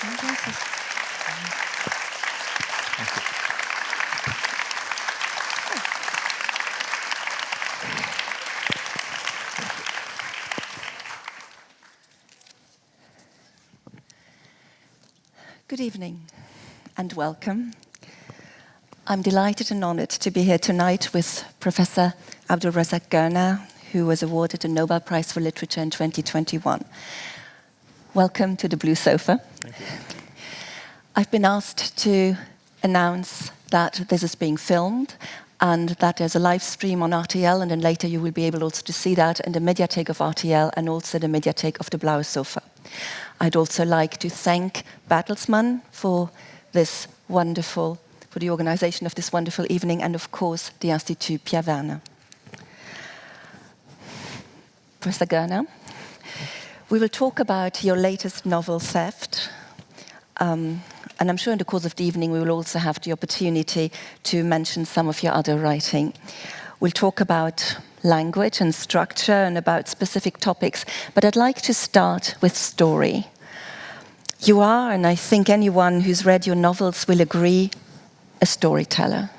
Good evening and welcome. I'm delighted and honored to be here tonight with Professor Abdulrazak Gurnah, who was awarded the Nobel Prize for Literature in 2021. Welcome to the blue sofa. Thank you. I've been asked to announce that this is being filmed and that there's a live stream on RTL, and then later you will be able also to see that in the Mediathek of RTL and also the Mediathek of the Blaue sofa. I'd also like to thank Bertelsmann for the organization of this wonderful evening, and of course the Institut Pierre Wärme. Professor Gurnah, we will talk about your latest novel, Theft, and I'm sure in the course of the evening we will also have the opportunity to mention some of your other writing. We'll talk about language and structure and about specific topics, but I'd like to start with story. You are, and I think anyone who's read your novels will agree, a storyteller.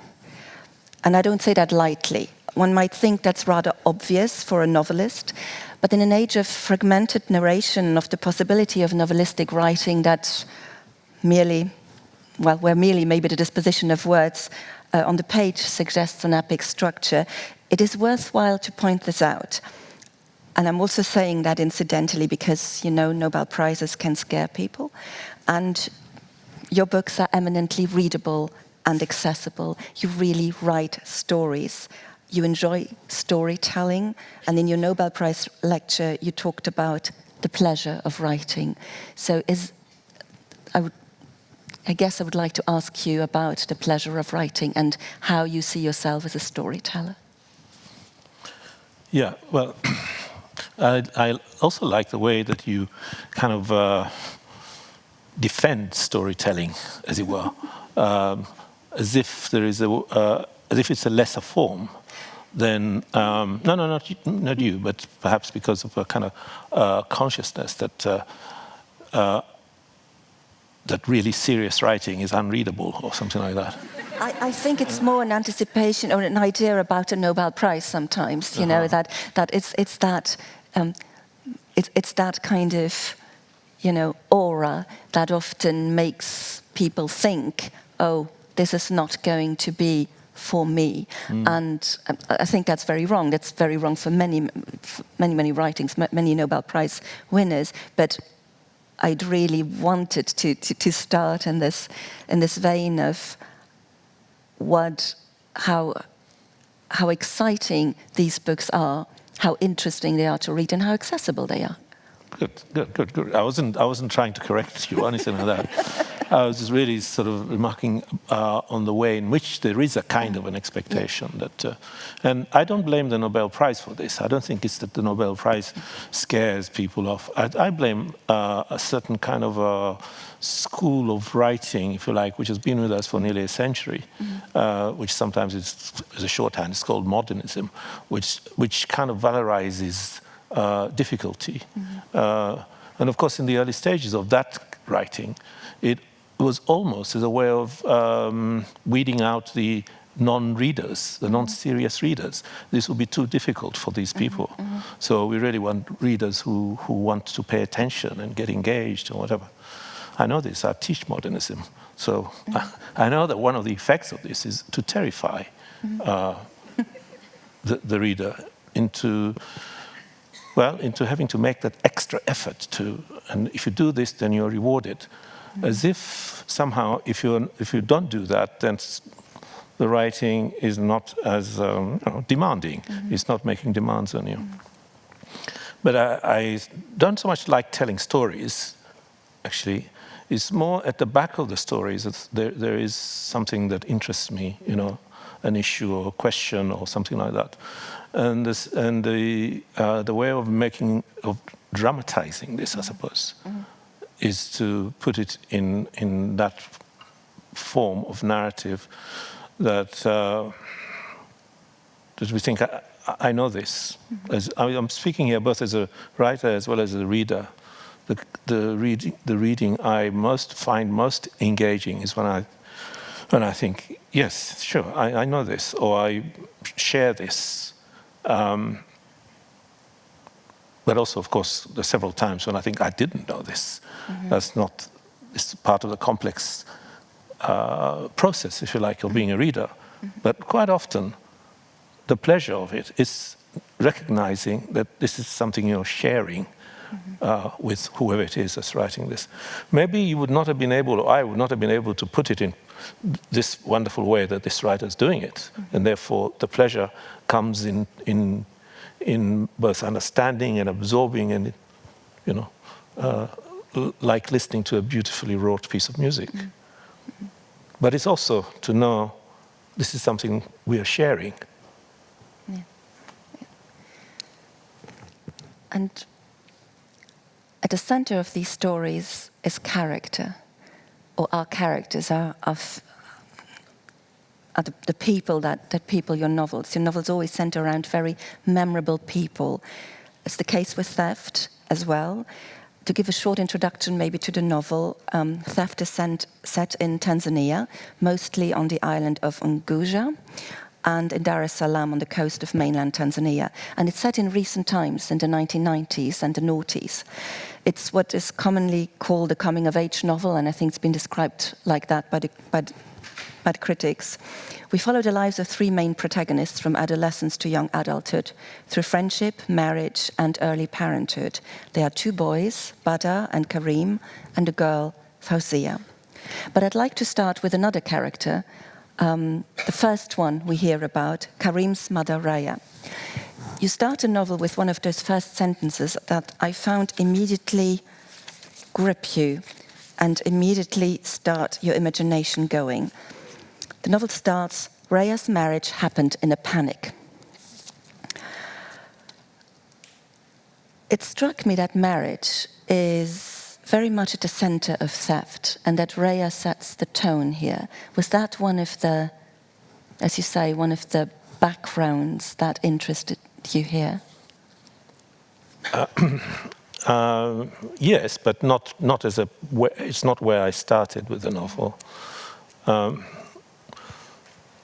And I don't say that lightly. One might think that's rather obvious for a novelist, but in an age of fragmented narration, of the possibility of novelistic writing that where merely maybe the disposition of words on the page suggests an epic structure, it is worthwhile to point this out. And I'm also saying that incidentally because, Nobel Prizes can scare people. And your books are eminently readable and accessible. You really write stories. You enjoy storytelling. And in your Nobel Prize lecture, you talked about the pleasure of writing. So I guess I would like to ask you about the pleasure of writing and how you see yourself as a storyteller. Yeah, well, I also like the way that you kind of defend storytelling, as it were, as if there is as if it's a lesser form than not you, but perhaps because of a kind of consciousness that that really serious writing is unreadable or something like that. I think it's more an anticipation or an idea about a Nobel Prize sometimes, that it's that kind of, aura that often makes people think, oh, this is not going to be for me. And I think that's very wrong. That's very wrong for many writings, many Nobel Prize winners. But I'd really wanted to start in this vein of how exciting these books are, how interesting they are to read, and how accessible they are. Good. I wasn't trying to correct you or anything like that. I was just really sort of remarking on the way in which there is a kind of an expectation that, and I don't blame the Nobel Prize for this. I don't think it's that the Nobel Prize scares people off. I blame a certain kind of a school of writing, if you like, which has been with us for nearly a century, which sometimes is a shorthand. It's called modernism, which kind of valorizes difficulty. And of course, in the early stages of that writing, it was almost as a way of weeding out the non-readers, the non-serious readers. This would be too difficult for these people. So we really want readers who want to pay attention and get engaged or whatever. I know this, I teach modernism. So I know that one of the effects of this is to terrify the reader into having to make that extra effort and if you do this, then you're rewarded. As if somehow, if you don't do that, then the writing is not as demanding. It's not making demands on you. But I don't so much like telling stories, actually. It's more at the back of the stories that there is something that interests me, an issue or a question or something like that. And the way of dramatizing this, I suppose, is to put it in that form of narrative that we think, I know this. I'm speaking here both as a writer as well as a reader, the reading I find most engaging is when I think, yes, sure, I know this, or I share this. But also, of course, there are several times when I think I didn't know this. It's part of the complex process, if you like, of being a reader. But quite often, the pleasure of it is recognizing that this is something you're sharing with whoever it is that's writing this. Maybe you would not have been able, or I would not have been able to put it in this wonderful way that this writer is doing it. And therefore, the pleasure comes in both understanding and absorbing, and like listening to a beautifully wrought piece of music. But it's also to know this is something we are sharing. Yeah. And at the center of these stories is character, or our characters are the people that people your novels. Your novels always center around very memorable people. It's the case with Theft as well. To give a short introduction maybe to the novel, Theft is set in Tanzania, mostly on the island of Unguja, and in Dar es Salaam on the coast of mainland Tanzania. And it's set in recent times, in the 1990s and the noughties. It's what is commonly called a coming-of-age novel, and I think it's been described like that by the critics. We follow the lives of three main protagonists from adolescence to young adulthood, through friendship, marriage, and early parenthood. They are two boys, Badr and Karim, and a girl, Fauzia. But I'd like to start with another character, the first one we hear about, Karim's mother, Raya. You start a novel with one of those first sentences that I found immediately grip you and immediately start your imagination going. The novel starts, Raya's marriage happened in a panic. It struck me that marriage is very much at the center of Theft, and that Raya sets the tone here. Was that one of the, as you say, one of the backgrounds that interested you here? Yes, but not as a. It's not where I started with the novel.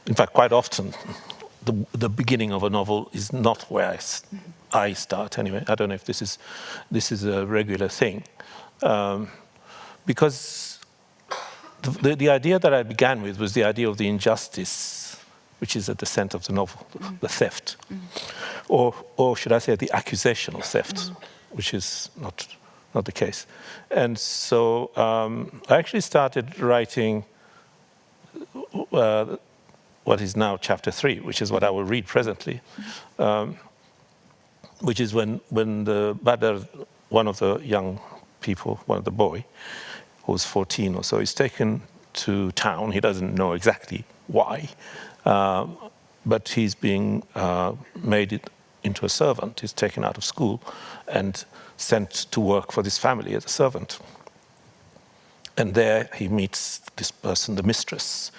In fact, quite often, the beginning of a novel is not where I start. Anyway, I don't know if this is a regular thing, because the idea that I began with was the idea of the injustice, which is at the center of the novel, the theft, or should I say, the accusation of theft, which is not the case. And so I actually started writing what is now chapter 3, which is what I will read presently, which is when the Badr, one of the young people, one of the boy, who's 14 or so, is taken to town. He doesn't know exactly why, but he's being made into a servant. He's taken out of school and sent to work for this family as a servant. And there he meets this person, the mistress.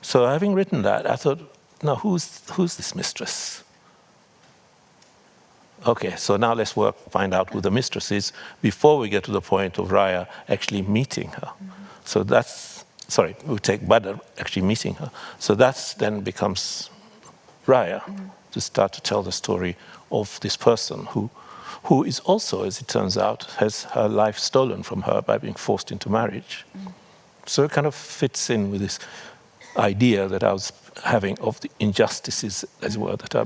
So having written that, I thought, now who's this mistress? Okay, so now let's find out who the mistress is before we get to the point of Raya actually meeting her. So we take Badr actually meeting her. So that then becomes Raya, to start to tell the story of this person who is also, as it turns out, has her life stolen from her by being forced into marriage. So it kind of fits in with this idea that I was having of the injustices, as it were, that are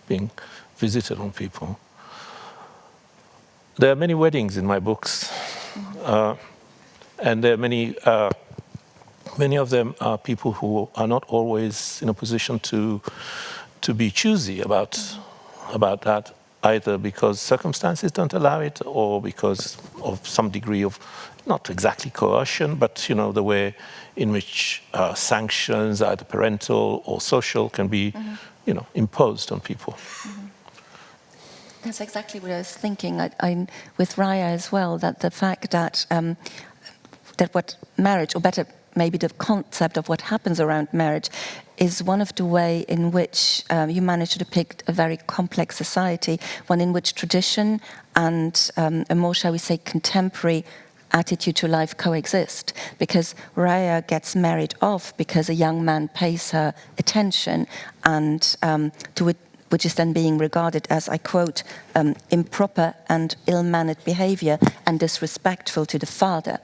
being visited on people. There are many weddings in my books, and there are many of them are people who are not always in a position to be choosy about that, either because circumstances don't allow it, or because of some degree of, not exactly coercion, but the way in which sanctions, either parental or social, can be imposed on people. That's exactly what I was thinking. With Raya as well, that the fact that what marriage, or better, maybe the concept of what happens around marriage, is one of the way in which you manage to depict a very complex society, one in which tradition and a more, shall we say, contemporary attitude to life coexist, because Raya gets married off because a young man pays her attention, and which is then being regarded as, I quote, improper and ill-mannered behavior and disrespectful to the father.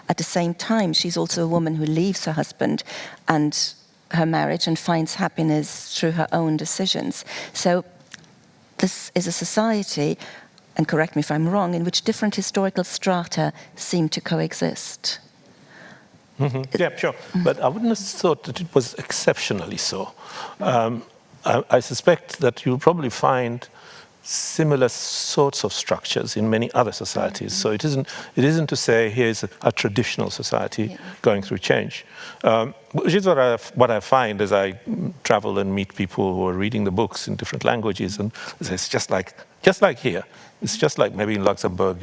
At the same time, she's also a woman who leaves her husband and her marriage and finds happiness through her own decisions. So this is a society, and correct me if I'm wrong, in which different historical strata seem to coexist. Mm-hmm. Yeah, sure. But I wouldn't have thought that it was exceptionally so. I suspect that you'll probably find similar sorts of structures in many other societies. So it isn't to say here's a traditional society going through change. Which is what I find as I travel and meet people who are reading the books in different languages, and it's just like here. It's just like maybe in Luxembourg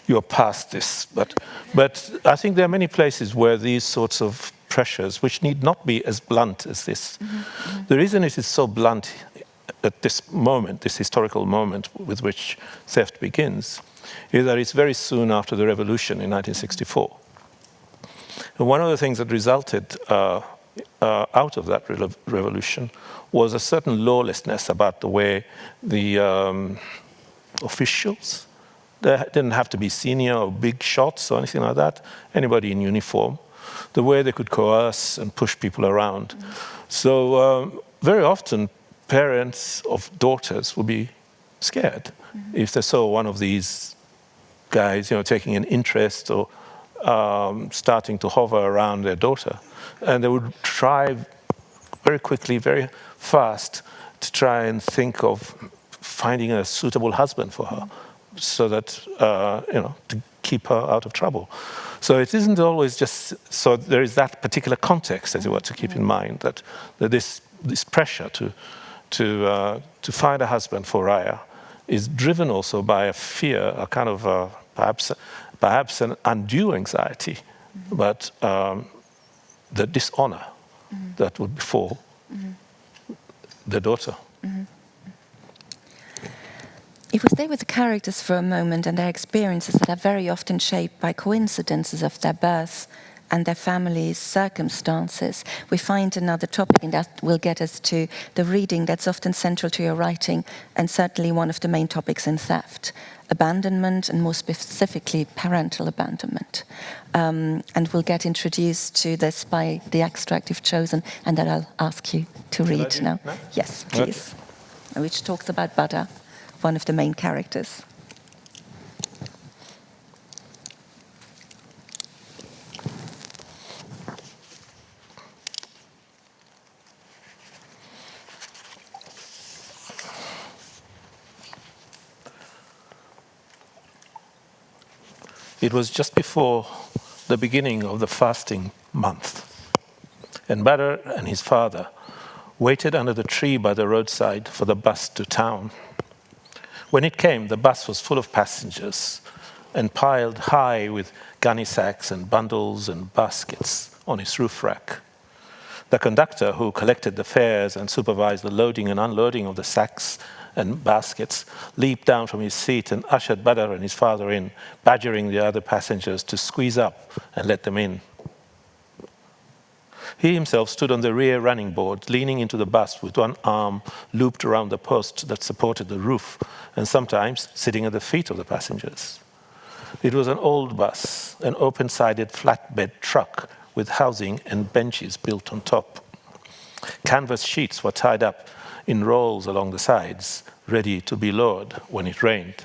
you're past this. But I think there are many places where these sorts of pressures, which need not be as blunt as this. Mm-hmm. The reason it is so blunt at this moment, this historical moment with which theft begins, is that it's very soon after the revolution in 1964. And one of the things that resulted out of that revolution was a certain lawlessness about the way the officials, they didn't have to be senior or big shots or anything like that, anybody in uniform, the way they could coerce and push people around. Mm-hmm. So very often parents of daughters would be scared if they saw one of these guys, taking an interest or starting to hover around their daughter. And they would try very quickly, very fast, to try and think of finding a suitable husband for her so that, to keep her out of trouble. So it isn't always just, so there is that particular context, as you were, to keep in mind, that this pressure to find a husband for Raya is driven also by a fear, a kind of perhaps an undue anxiety, but the dishonor that would befall the daughter. If we stay with the characters for a moment and their experiences that are very often shaped by coincidences of their birth and their family's circumstances, we find another topic, and that will get us to the reading that's often central to your writing, and certainly one of the main topics in theft: abandonment, and more specifically parental abandonment. And we'll get introduced to this by the extract you've chosen, and that I'll ask you to read now. No? Yes, please. Okay. Which talks about Buddha, one of the main characters. It was just before the beginning of the fasting month, and Buddha and his father waited under the tree by the roadside for the bus to town. When it came, the bus was full of passengers and piled high with gunny sacks and bundles and baskets on its roof rack. The conductor, who collected the fares and supervised the loading and unloading of the sacks and baskets, leaped down from his seat and ushered Buddha and his father in, badgering the other passengers to squeeze up and let them in. He himself stood on the rear running board, leaning into the bus with one arm looped around the post that supported the roof, and sometimes sitting at the feet of the passengers. It was an old bus, an open-sided flatbed truck with housing and benches built on top. Canvas sheets were tied up in rolls along the sides, ready to be lowered when it rained.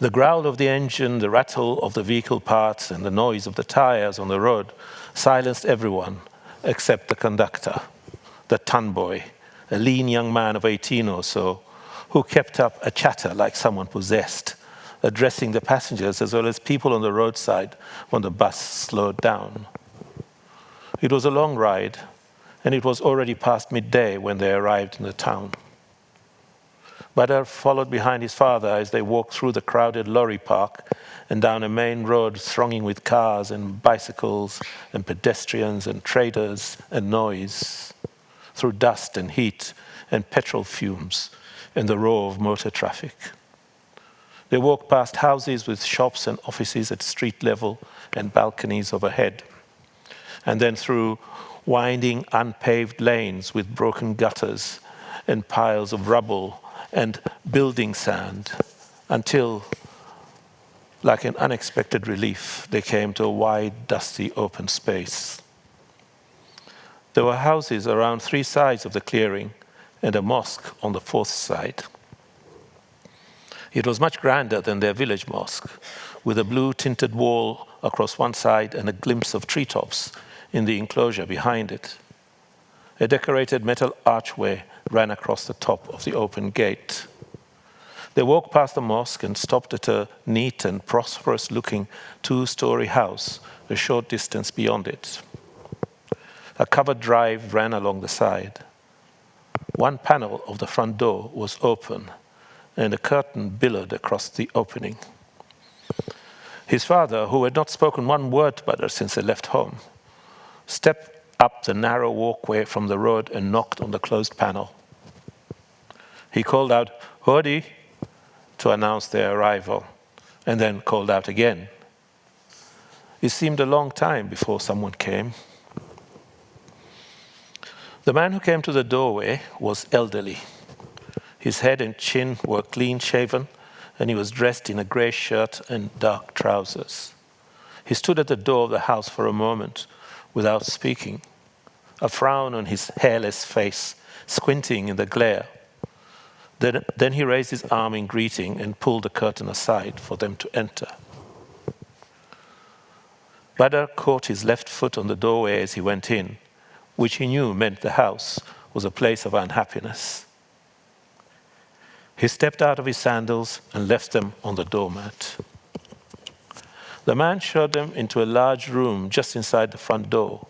The growl of the engine, the rattle of the vehicle parts, and the noise of the tires on the road silenced everyone except the conductor, the ton boy, a lean young man of 18 or so, who kept up a chatter like someone possessed, addressing the passengers as well as people on the roadside when the bus slowed down. It was a long ride, and it was already past midday when they arrived in the town. Buddha followed behind his father as they walked through the crowded lorry park and down a main road thronging with cars and bicycles and pedestrians and traders and noise, through dust and heat and petrol fumes and the roar of motor traffic. They walked past houses with shops and offices at street level and balconies overhead, and then through winding unpaved lanes with broken gutters and piles of rubble and building sand, until, like an unexpected relief, they came to a wide, dusty, open space. There were houses around 3 sides of the clearing and a mosque on the 4th side. It was much grander than their village mosque, with a blue-tinted wall across one side and a glimpse of treetops in the enclosure behind it. A decorated metal archway ran across the top of the open gate. They walked past the mosque and stopped at a neat and prosperous-looking 2-story house a short distance beyond it. A covered drive ran along the side. One panel of the front door was open, and a curtain billowed across the opening. His father, who had not spoken one word to Badr since they left home, stepped up the narrow walkway from the road and knocked on the closed panel. He called out, "Hodi," to announce their arrival, and then called out again. It seemed a long time before someone came. The man who came to the doorway was elderly. His head and chin were clean-shaven, and he was dressed in a grey shirt and dark trousers. He stood at the door of the house for a moment without speaking, a frown on his hairless face, squinting in the glare. Then he raised his arm in greeting and pulled the curtain aside for them to enter. Badr caught his left foot on the doorway as he went in, which he knew meant the house was a place of unhappiness. He stepped out of his sandals and left them on the doormat. The man showed them into a large room just inside the front door,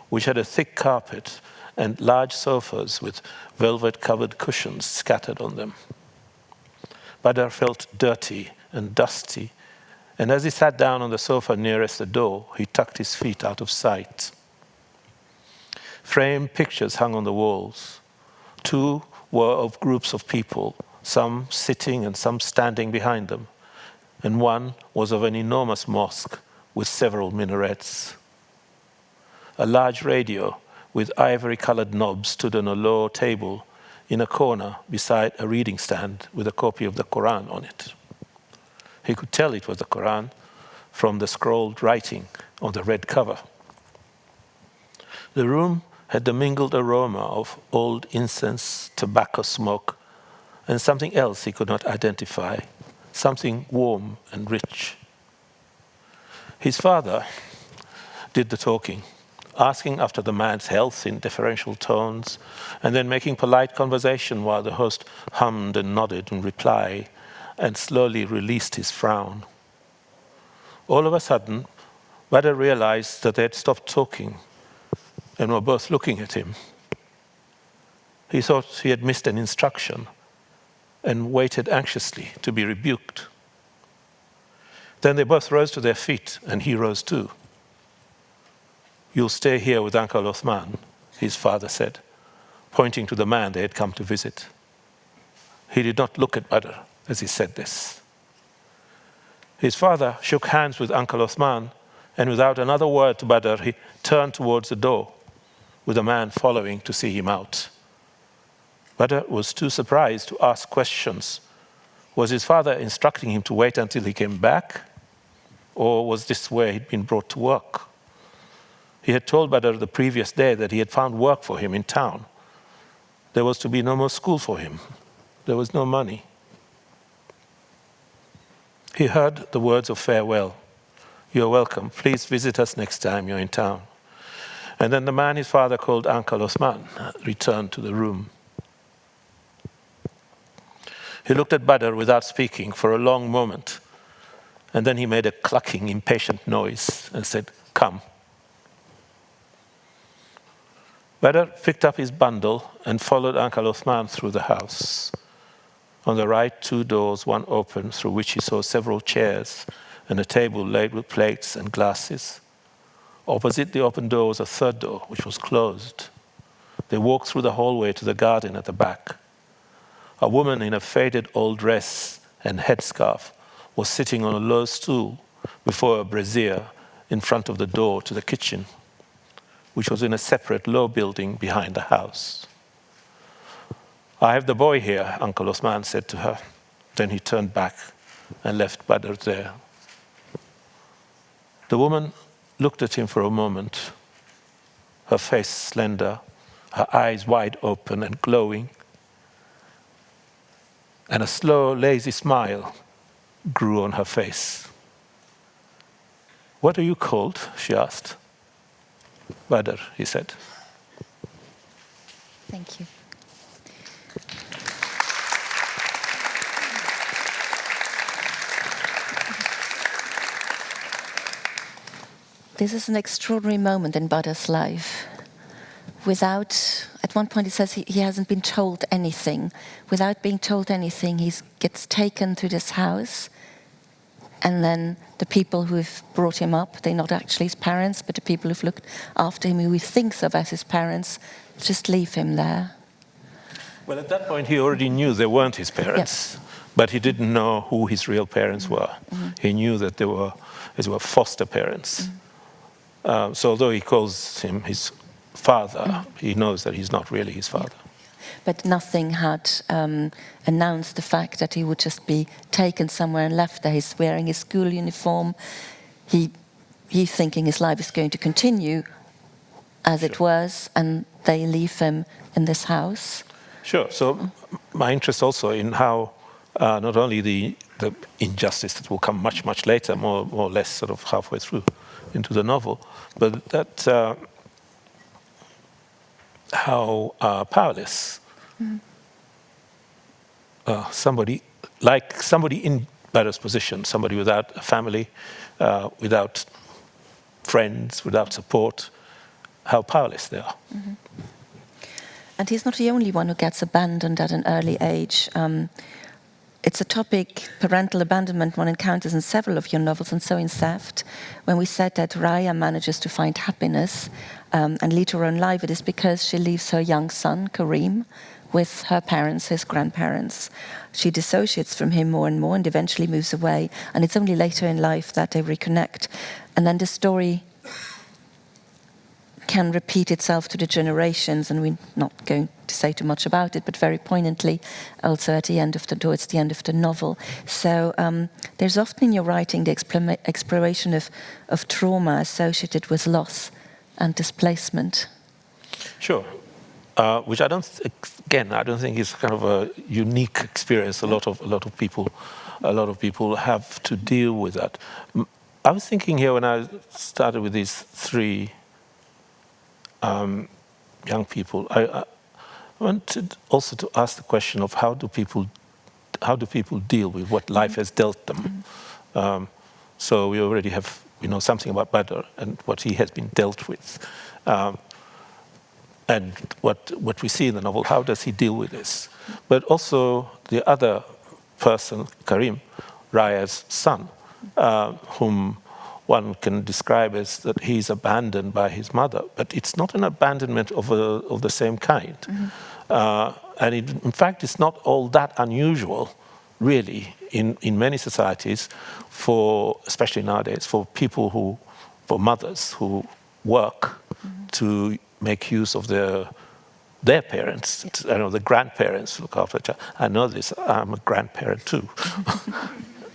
which had a thick carpet and large sofas with velvet-covered cushions scattered on them. Badr felt dirty and dusty, and as he sat down on the sofa nearest the door, he tucked his feet out of sight. Framed pictures hung on the walls. 2 were of groups of people, some sitting and some standing behind them, and one was of an enormous mosque with several minarets. A large radio with ivory-colored knobs stood on a low table in a corner beside a reading stand with a copy of the Quran on it. He could tell it was the Quran from the scrolled writing on the red cover. The room had the mingled aroma of old incense, tobacco smoke, and something else he could not identify, something warm and rich. His father did the talking, asking after the man's health in deferential tones, and then making polite conversation while the host hummed and nodded in reply and slowly released his frown. All of a sudden, Badr realized that they had stopped talking and were both looking at him. He thought he had missed an instruction and waited anxiously to be rebuked. Then they both rose to their feet, and he rose too. "You'll stay here with Uncle Othman," his father said, pointing to the man they had come to visit. He did not look at Badr as he said this. His father shook hands with Uncle Othman, and without another word to Badr, he turned towards the door, with the man following to see him out. Badr was too surprised to ask questions. Was his father instructing him to wait until he came back? Or was this where he'd been brought to work? He had told Badr the previous day that he had found work for him in town. There was to be no more school for him. There was no money. He heard the words of farewell. "You're welcome. Please visit us next time you're in town." And then the man his father called Uncle Othman returned to the room. He looked at Badr without speaking for a long moment, and then he made a clucking, impatient noise and said, "Come." Badr picked up his bundle and followed Uncle Othman through the house. On the right, 2 doors, one open, through which he saw several chairs and a table laid with plates and glasses. Opposite the open door was a 3rd door, which was closed. They walked through the hallway to the garden at the back. A woman in a faded old dress and headscarf was sitting on a low stool before a brazier in front of the door to the kitchen, which was in a separate low building behind the house. "I have the boy here," Uncle Osman said to her. Then he turned back and left Badr there. The woman looked at him for a moment, her face slender, her eyes wide open and glowing, and a slow, lazy smile grew on her face. "What are you called?" she asked. "Badr," he said. Thank you. This is an extraordinary moment in Badr's life. At one point he says he hasn't been told anything. Without being told anything, he gets taken to this house, and then the people who've brought him up, they're not actually his parents, but the people who've looked after him, who he thinks of as his parents, just leave him there. Well, at that point he already knew they weren't his parents, but he didn't know who his real parents were. He knew that they were foster parents. So although he calls him his father, he knows that he's not really his father. But nothing had announced the fact that he would just be taken somewhere and left there. He's wearing his school uniform. He's thinking his life is going to continue as it was, and they leave him in this house. Sure. So my interest also in how not only the injustice that will come much, much later, more or less sort of halfway through into the novel, but that how powerless somebody in Badr's position, somebody without a family, without friends, without support, how powerless they are. And he's not the only one who gets abandoned at an early age. It's a topic, parental abandonment, one encounters in several of your novels, and so in Theft. When we said that Raya manages to find happiness and lead her own life, it is because she leaves her young son, Karim, with her parents, his grandparents. She dissociates from him more and more and eventually moves away. And it's only later in life that they reconnect. And then the story can repeat itself to the generations, and we're not going to say too much about it, but very poignantly also at the end of towards the end of the novel. So there's often in your writing the exploration of trauma associated with loss and displacement. Sure, which I don't think is kind of a unique experience. A lot of people have to deal with that. I was thinking here when I started with these three young people, I wanted also to ask the question of how do people deal with what life has dealt them. So we already have something about Badr and what he has been dealt with, and what we see in the novel. How does he deal with this? But also the other person, Karim, Raya's son, whom one can describe as that he's abandoned by his mother, but it's not an abandonment of the same kind. And in fact, it's not all that unusual, really, in many societies, especially nowadays, for mothers who work to make use of their parents, the grandparents look after the child. I know this, I'm a grandparent too.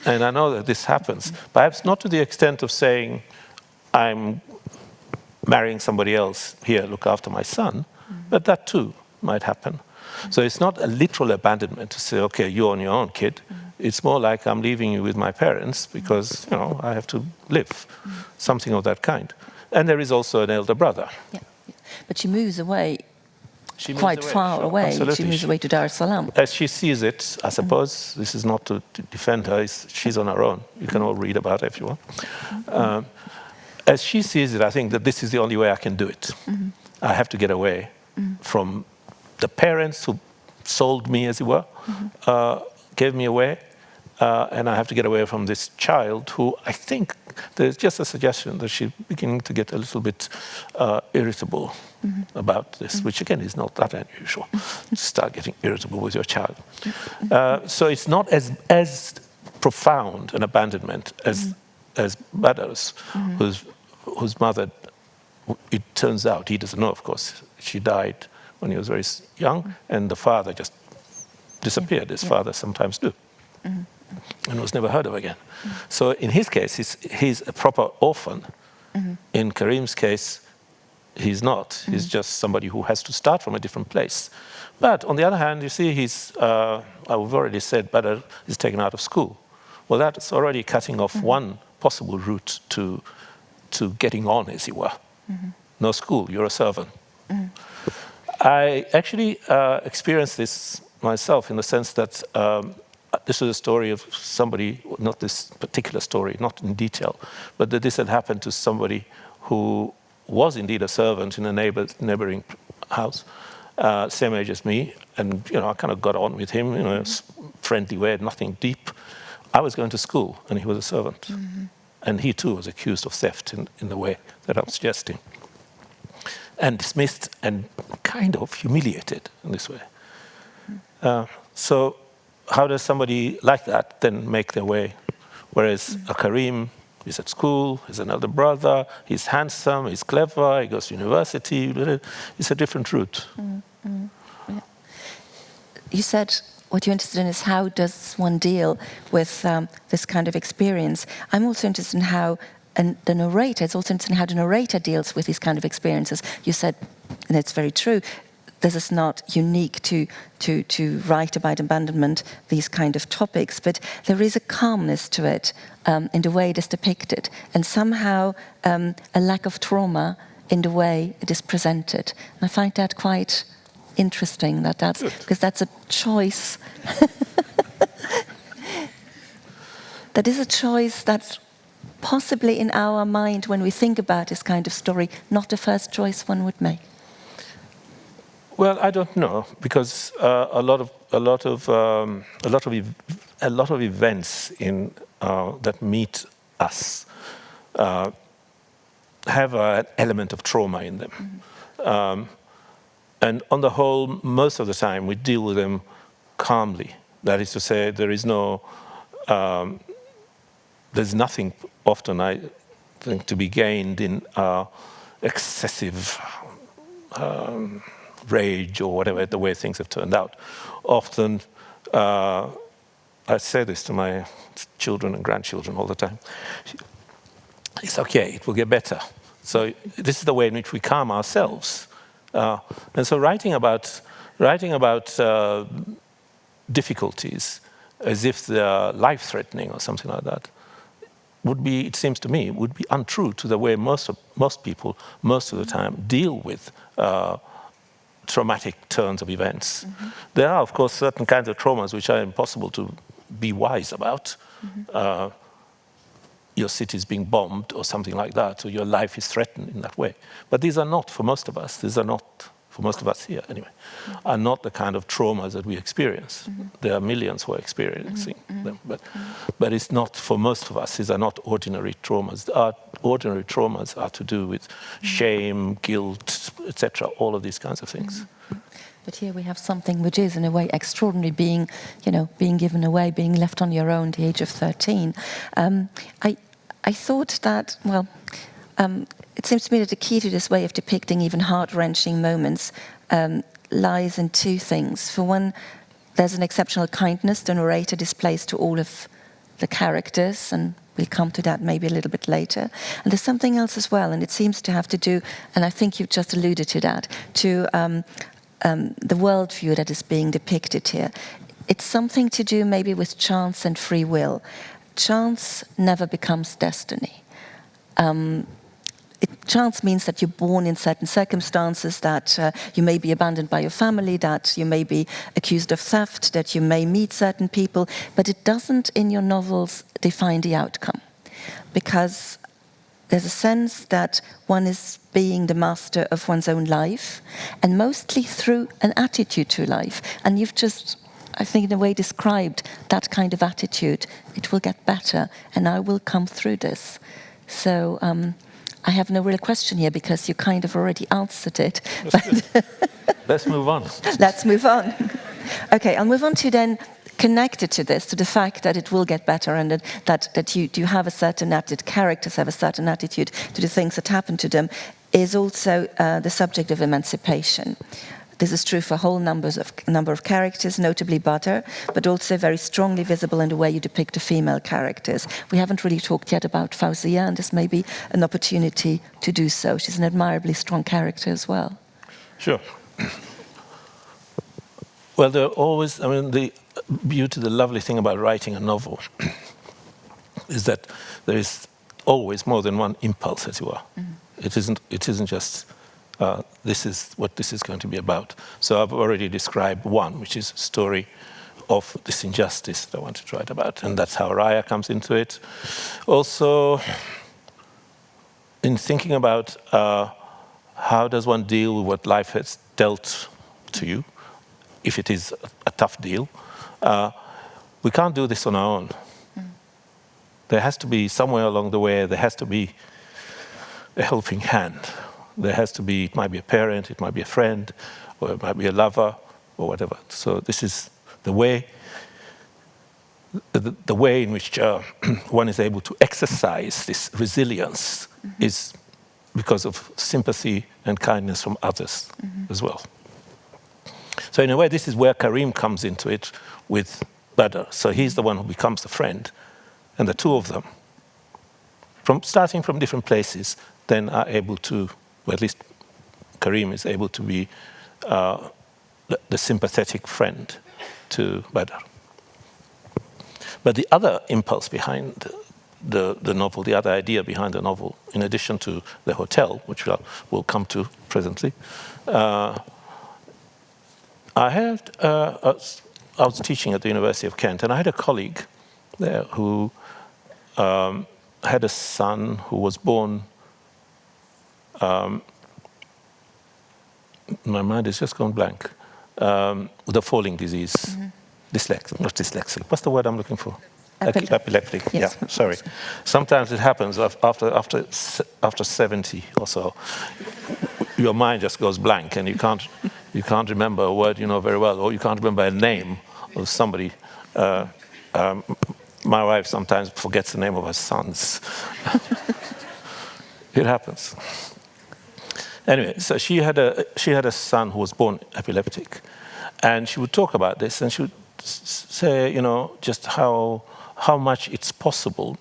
And I know that this happens. Perhaps not to the extent of saying, I'm marrying somebody else here, look after my son, but that too might happen. So it's not a literal abandonment to say, okay, you're on your own, kid. It's more like I'm leaving you with my parents because, I have to live, something of that kind. And there is also an elder brother. Yeah. But she moves away. Quite far away. Absolutely. She moves away to Dar es Salaam. As she sees it, I suppose, this is not to defend her, she's on her own. You can all read about it if you want. As she sees it, I think that this is the only way I can do it. I have to get away from the parents who sold me, as it were, gave me away, and I have to get away from this child who I think there's just a suggestion that she's beginning to get a little bit irritable about this, which again is not that unusual, to start getting irritable with your child. So it's not as profound an abandonment as Badr's, whose mother, it turns out, he doesn't know, of course, she died when he was very young, and the father just disappeared, as fathers sometimes do, and was never heard of again. So in his case, he's a proper orphan. In Karim's case, he's not. He's just somebody who has to start from a different place. But on the other hand, you see, I've already said, Badr is taken out of school. Well, that's already cutting off one possible route to getting on, as it were. No school, you're a servant. I actually experienced this myself in the sense that this is a story of somebody, not this particular story, not in detail, but that this had happened to somebody who was indeed a servant in a neighboring house, same age as me, and I kind of got on with him in a friendly way, nothing deep. I was going to school, and he was a servant, and he too was accused of theft in the way that I'm suggesting, and dismissed and kind of humiliated in this way. So how does somebody like that then make their way? Whereas a Karim is at school, he's an elder brother, he's handsome, he's clever, he goes to university, it's a different route. Yeah. You said what you're interested in is how does one deal with this kind of experience. I'm also interested in how the narrator, it's also interesting how the narrator deals with these kind of experiences. You said, and it's very true, this is not unique to write about abandonment, these kind of topics, but there is a calmness to it in the way it is depicted, and somehow a lack of trauma in the way it is presented. And I find that quite interesting, because that's a choice. That is a choice that's possibly in our mind when we think about this kind of story, not the first choice one would make. Well, I don't know, because a lot of events that meet us have an element of trauma in them, and on the whole, most of the time we deal with them calmly. That is to say, there's nothing often, I think, to be gained in excessive rage or whatever, the way things have turned out. Often, I say this to my children and grandchildren all the time, it's okay, it will get better. So this is the way in which we calm ourselves. And so writing about difficulties as if they're life-threatening or something like that would be, it seems to me, would be untrue to the way most people, most of the time, deal with traumatic turns of events. There are, of course, certain kinds of traumas which are impossible to be wise about. Your city is being bombed or something like that, or your life is threatened in that way. But these are not, for most of us, for most of us here anyway, are not the kind of traumas that we experience. There are millions who are experiencing them, but it's not, for most of us, these are not ordinary traumas. Our ordinary traumas are to do with shame, guilt, etc., all of these kinds of things. But here we have something which is, in a way, extraordinary, being given away, being left on your own at the age of 13. I thought that, it seems to me that the key to this way of depicting even heart-wrenching moments lies in two things. For one, there's an exceptional kindness the narrator displays to all of the characters, and we'll come to that maybe a little bit later. And there's something else as well, and it seems to have to do, and I think you've just alluded to that, to the worldview that is being depicted here. It's something to do maybe with chance and free will. Chance never becomes destiny. Chance means that you're born in certain circumstances, that you may be abandoned by your family, that you may be accused of theft, that you may meet certain people, but it doesn't, in your novels, define the outcome. Because there's a sense that one is being the master of one's own life, and mostly through an attitude to life. And you've just I think, in a way described that kind of attitude. It will get better, and I will come through this. So I have no real question here because you kind of already answered it. Let's move on. Let's move on. Okay, I'll move on to then, connected to this, to the fact that it will get better, and that you do have a certain attitude, characters have a certain attitude to the things that happen to them, is also the subject of emancipation. This is true for a whole number of characters, notably Butter, but also very strongly visible in the way you depict the female characters. We haven't really talked yet about Fauzia, and this may be an opportunity to do so. She's an admirably strong character as well. Sure. Well, there are always, I mean, the beauty, the lovely thing about writing a novel is that there is always more than one impulse, as you are. Mm-hmm. It isn't just this is what this is going to be about. So I've already described one, which is a story of this injustice that I want to write about, and that's how Raya comes into it. Also, in thinking about how does one deal with what life has dealt to you, if it is a tough deal, we can't do this on our own. There has to be somewhere along the way, there has to be a helping hand. There has to be, it might be a parent, it might be a friend, or it might be a lover, or whatever. So this is the way in which one is able to exercise this resilience is because of sympathy and kindness from others as well. So in a way, this is where Karim comes into it with Badr. So he's the one who becomes the friend, and the two of them, starting from different places, then are able to, or at least Karim is able to be the sympathetic friend to Badr. But the other impulse behind the novel, the other idea behind the novel, in addition to the hotel, which we'll come to presently, I was teaching at the University of Kent, and I had a colleague there who had a son who was born. My mind has just gone blank. With a falling disease, dyslexic, not dyslexic. What's the word I'm looking for? Epileptic. Yes. Yeah, sorry. Sometimes it happens after 70 or so. Your mind just goes blank, and you can't remember a word you know very well, or you can't remember a name of somebody. My wife sometimes forgets the name of her sons. It happens. Anyway, so she had a son who was born epileptic, and she would talk about this, and she would say, just how much it's possible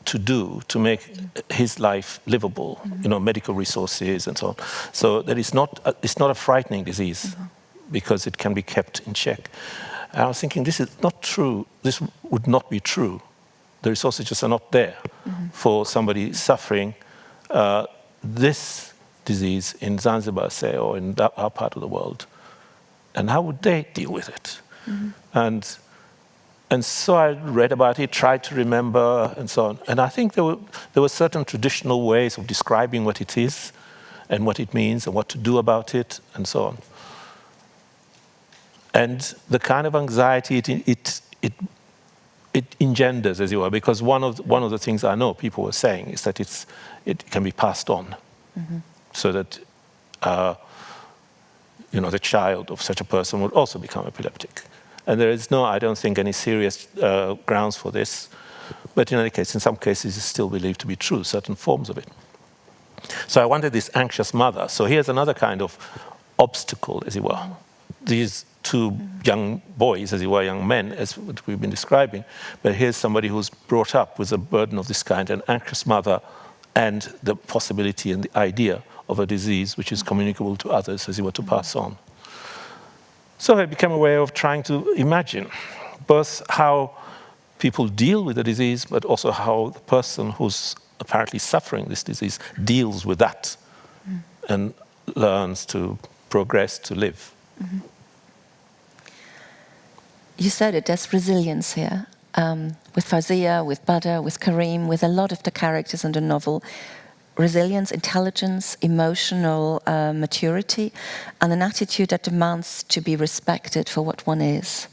to do to make his life livable, medical resources and so on. So that it's not a frightening disease because it can be kept in check. And I was thinking, this is not true. This would not be true. The resources just are not there for somebody suffering this disease in Zanzibar, say, or in our part of the world. And how would they deal with it? And so I read about it, tried to remember, and so on. And I think there were certain traditional ways of describing what it is, and what it means, and what to do about it, and so on. And the kind of anxiety it engenders, as it were, because one of the things I know people were saying is that it can be passed on, so that the child of such a person would also become epileptic. And there is I don't think, any serious grounds for this. But in any case, in some cases, it's still believed to be true, certain forms of it. So I wanted this anxious mother. So here's another kind of obstacle, as it were. These two young boys, as it were, young men, as what we've been describing. But here's somebody who's brought up with a burden of this kind, an anxious mother, and the possibility and the idea of a disease which is communicable to others, as it were, to pass on. So it became a way of trying to imagine both how people deal with the disease, but also how the person who's apparently suffering this disease deals with that and learns to progress, to live. You said it, there's resilience here. With Fauzia, with Badr, with Karim, with a lot of the characters in the novel. resilience, intelligence, emotional maturity, and an attitude that demands to be respected for what one is.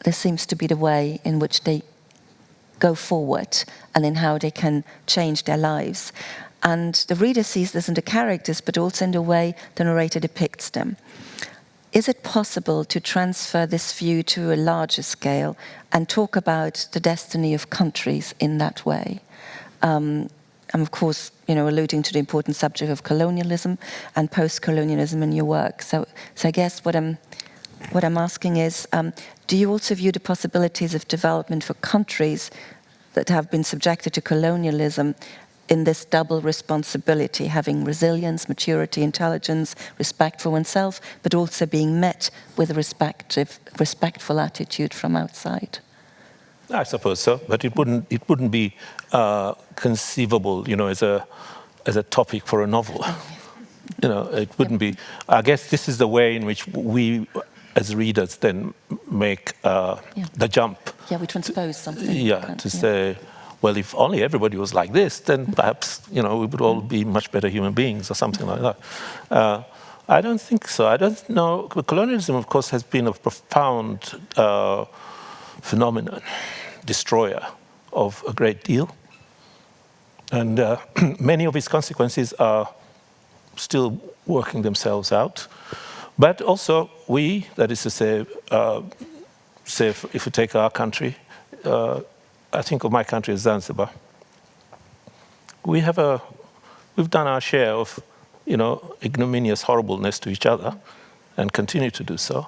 This seems to be the way in which they go forward and in how they can change their lives. And the reader sees this in the characters, but also in the way the narrator depicts them. Is it possible to transfer this view to a larger scale and talk about the destiny of countries in that way? I'm of course, alluding to the important subject of colonialism and post-colonialism in your work. So I guess what I'm asking is, do you also view the possibilities of development for countries that have been subjected to colonialism in this double responsibility, having resilience, maturity, intelligence, respect for oneself, but also being met with a respectful attitude from outside? I suppose so, but it wouldn't be conceivable, as a topic for a novel. It wouldn't be. I guess this is the way in which we, as readers, then make the jump. Yeah, we transpose something. To say, well, if only everybody was like this, then perhaps we would all be much better human beings or something like that. I don't think so. I don't know. Colonialism, of course, has been a profound phenomenon, destroyer of a great deal. And many of its consequences are still working themselves out. But also we, that is to say, if we take our country, I think of my country as Zanzibar. We've done our share of, ignominious horribleness to each other, and continue to do so.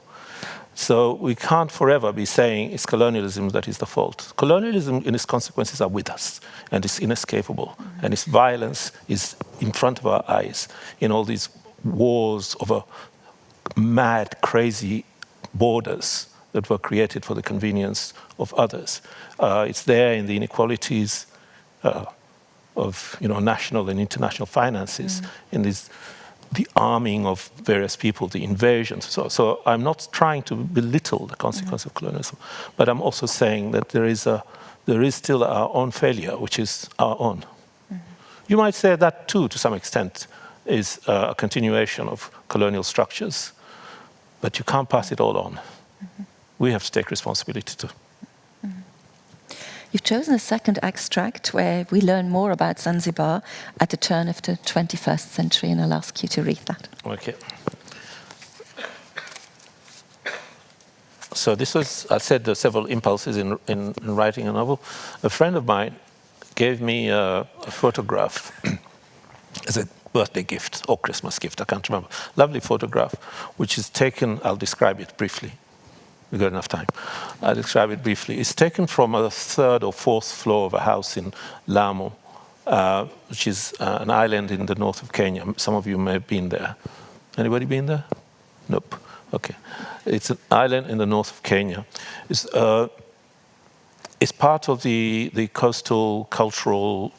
So we can't forever be saying it's colonialism that is the fault. Colonialism and its consequences are with us, and it's inescapable, and its violence is in front of our eyes in all these wars over mad, crazy borders that were created for the convenience of others. It's there in the inequalities of national and international finances, in the arming of various people, the invasions. So I'm not trying to belittle the consequence of colonialism, but I'm also saying that there is still our own failure, which is our own. You might say that too, to some extent, is a continuation of colonial structures, but you can't pass it all on. We have to take responsibility too. You've chosen a second extract where we learn more about Zanzibar at the turn of the 21st century, and I'll ask you to read that. Okay. So this was, I said, there are several impulses in writing a novel. A friend of mine gave me a photograph as a birthday gift or Christmas gift, I can't remember. Lovely photograph, which is taken, I'll describe it briefly. We've got enough time. I'll describe it briefly. It's taken from a third or fourth floor of a house in Lamu, which is an island in the north of Kenya. Some of you may have been there. Anybody been there? Nope. Okay. It's an island in the north of Kenya. It's part of the coastal cultural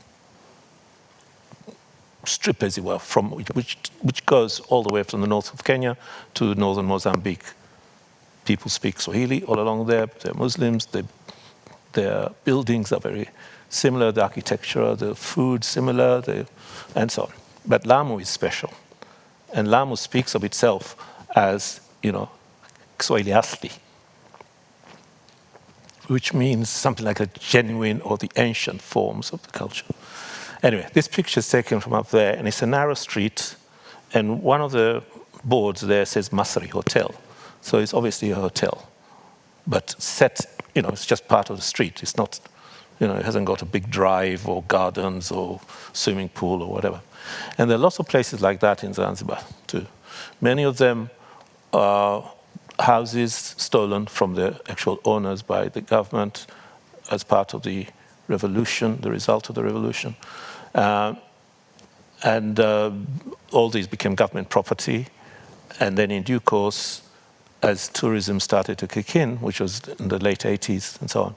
strip, as it were, from which goes all the way from the north of Kenya to northern Mozambique. People speak Swahili all along there. They're Muslims. Their buildings are very similar. The architecture, the food similar, and so on. But Lamu is special, and Lamu speaks of itself as, Kiswahili asli, which means something like a genuine or the ancient forms of the culture. Anyway, this picture is taken from up there, and it's a narrow street, and one of the boards there says Masri Hotel. So it's obviously a hotel, but set, it's just part of the street. It's not, it hasn't got a big drive or gardens or swimming pool or whatever. And there are lots of places like that in Zanzibar too. Many of them are houses stolen from the actual owners by the government as part of the revolution, the result of the revolution. And all these became government property. And then in due course, as tourism started to kick in, which was in the late 80s and so on,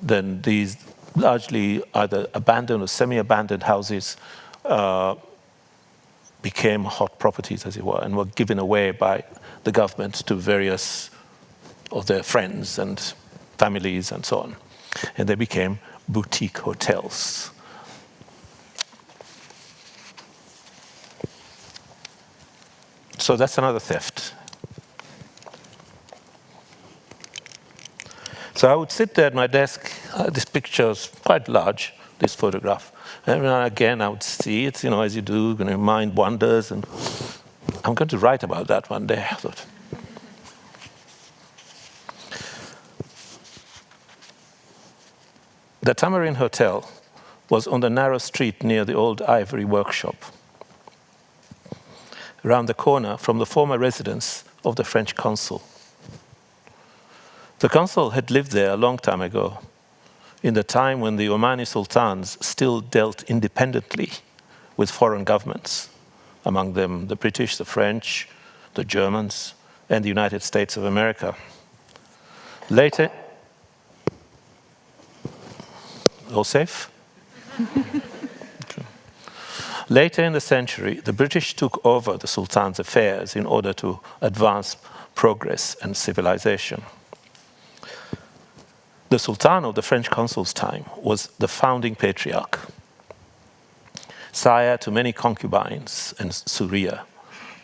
then these largely either abandoned or semi-abandoned houses became hot properties, as it were, and were given away by the government to various of their friends and families and so on. And they became boutique hotels. So that's another theft. So I would sit there at my desk. This picture is quite large, this photograph. Every now and again I would see it, as you do, your mind wanders, and I'm going to write about that one day, I thought. The Tamarind Hotel was on the narrow street near the old ivory workshop, around the corner from the former residence of the French consul. The consul had lived there a long time ago, in the time when the Omani sultans still dealt independently with foreign governments, among them the British, the French, the Germans, and the United States of America. Later, all safe? Okay. Later in the century, the British took over the sultan's affairs in order to advance progress and civilization. The sultan of the French consul's time was the founding patriarch, sire to many concubines and Suria,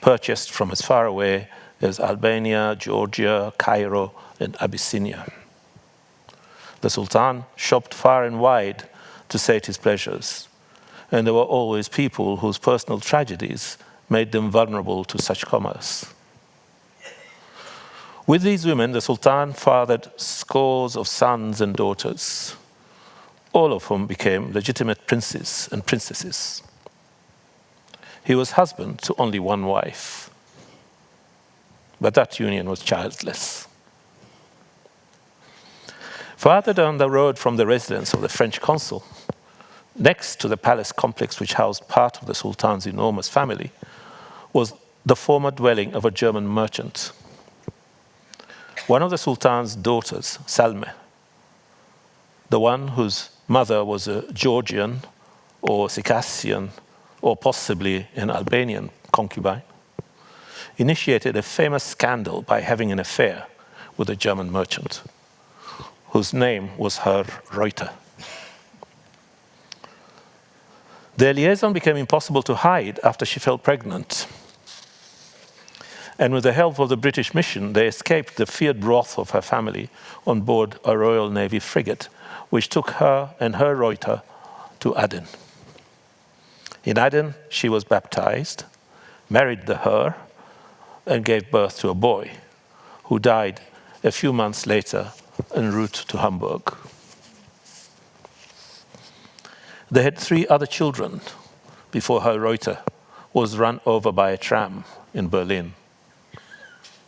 purchased from as far away as Albania, Georgia, Cairo, and Abyssinia. The sultan shopped far and wide to sate his pleasures, and there were always people whose personal tragedies made them vulnerable to such commerce. With these women, the sultan fathered scores of sons and daughters, all of whom became legitimate princes and princesses. He was husband to only one wife, but that union was childless. Farther down the road from the residence of the French consul, next to the palace complex which housed part of the sultan's enormous family, was the former dwelling of a German merchant. One of the sultan's daughters, Salme, the one whose mother was a Georgian or Circassian or possibly an Albanian concubine, initiated a famous scandal by having an affair with a German merchant, whose name was Herr Reuter. Their liaison became impossible to hide after she fell pregnant. And with the help of the British mission, they escaped the feared wrath of her family on board a Royal Navy frigate, which took her and Herr Reuter to Aden. In Aden, she was baptized, married the Herr, and gave birth to a boy, who died a few months later en route to Hamburg. They had 3 other children before Herr Reuter was run over by a tram in Berlin,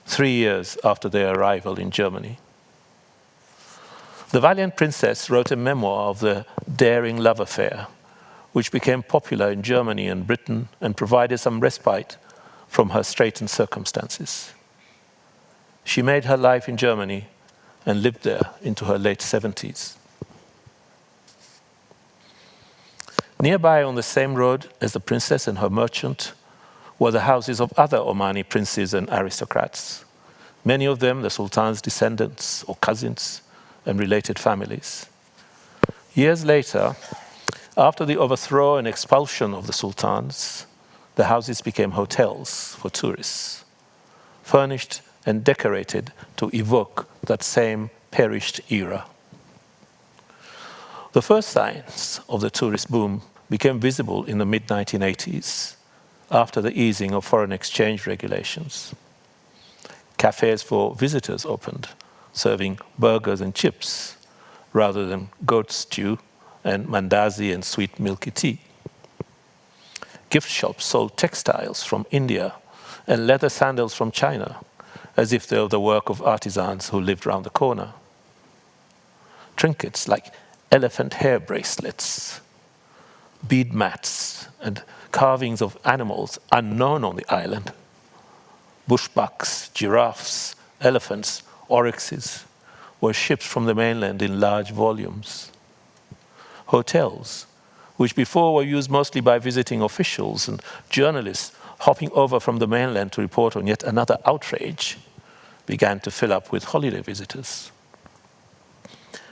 3 years after their arrival in Germany. The valiant princess wrote a memoir of the daring love affair, which became popular in Germany and Britain and provided some respite from her straitened circumstances. She made her life in Germany and lived there into her late 70s. Nearby on the same road as the princess and her merchant were the houses of other Omani princes and aristocrats, many of them the sultan's descendants or cousins and related families. Years later, after the overthrow and expulsion of the sultans, the houses became hotels for tourists, furnished and decorated to evoke that same perished era. The first signs of the tourist boom became visible in the mid-1980s, after the easing of foreign exchange regulations. Cafes for visitors opened, serving burgers and chips rather than goat stew and mandazi and sweet milky tea. Gift shops sold textiles from India and leather sandals from China, as if they were the work of artisans who lived round the corner. Trinkets like elephant hair bracelets, bead mats, and carvings of animals unknown on the island, bushbucks, giraffes, elephants, oryxes, were shipped from the mainland in large volumes. Hotels, which before were used mostly by visiting officials and journalists hopping over from the mainland to report on yet another outrage, began to fill up with holiday visitors.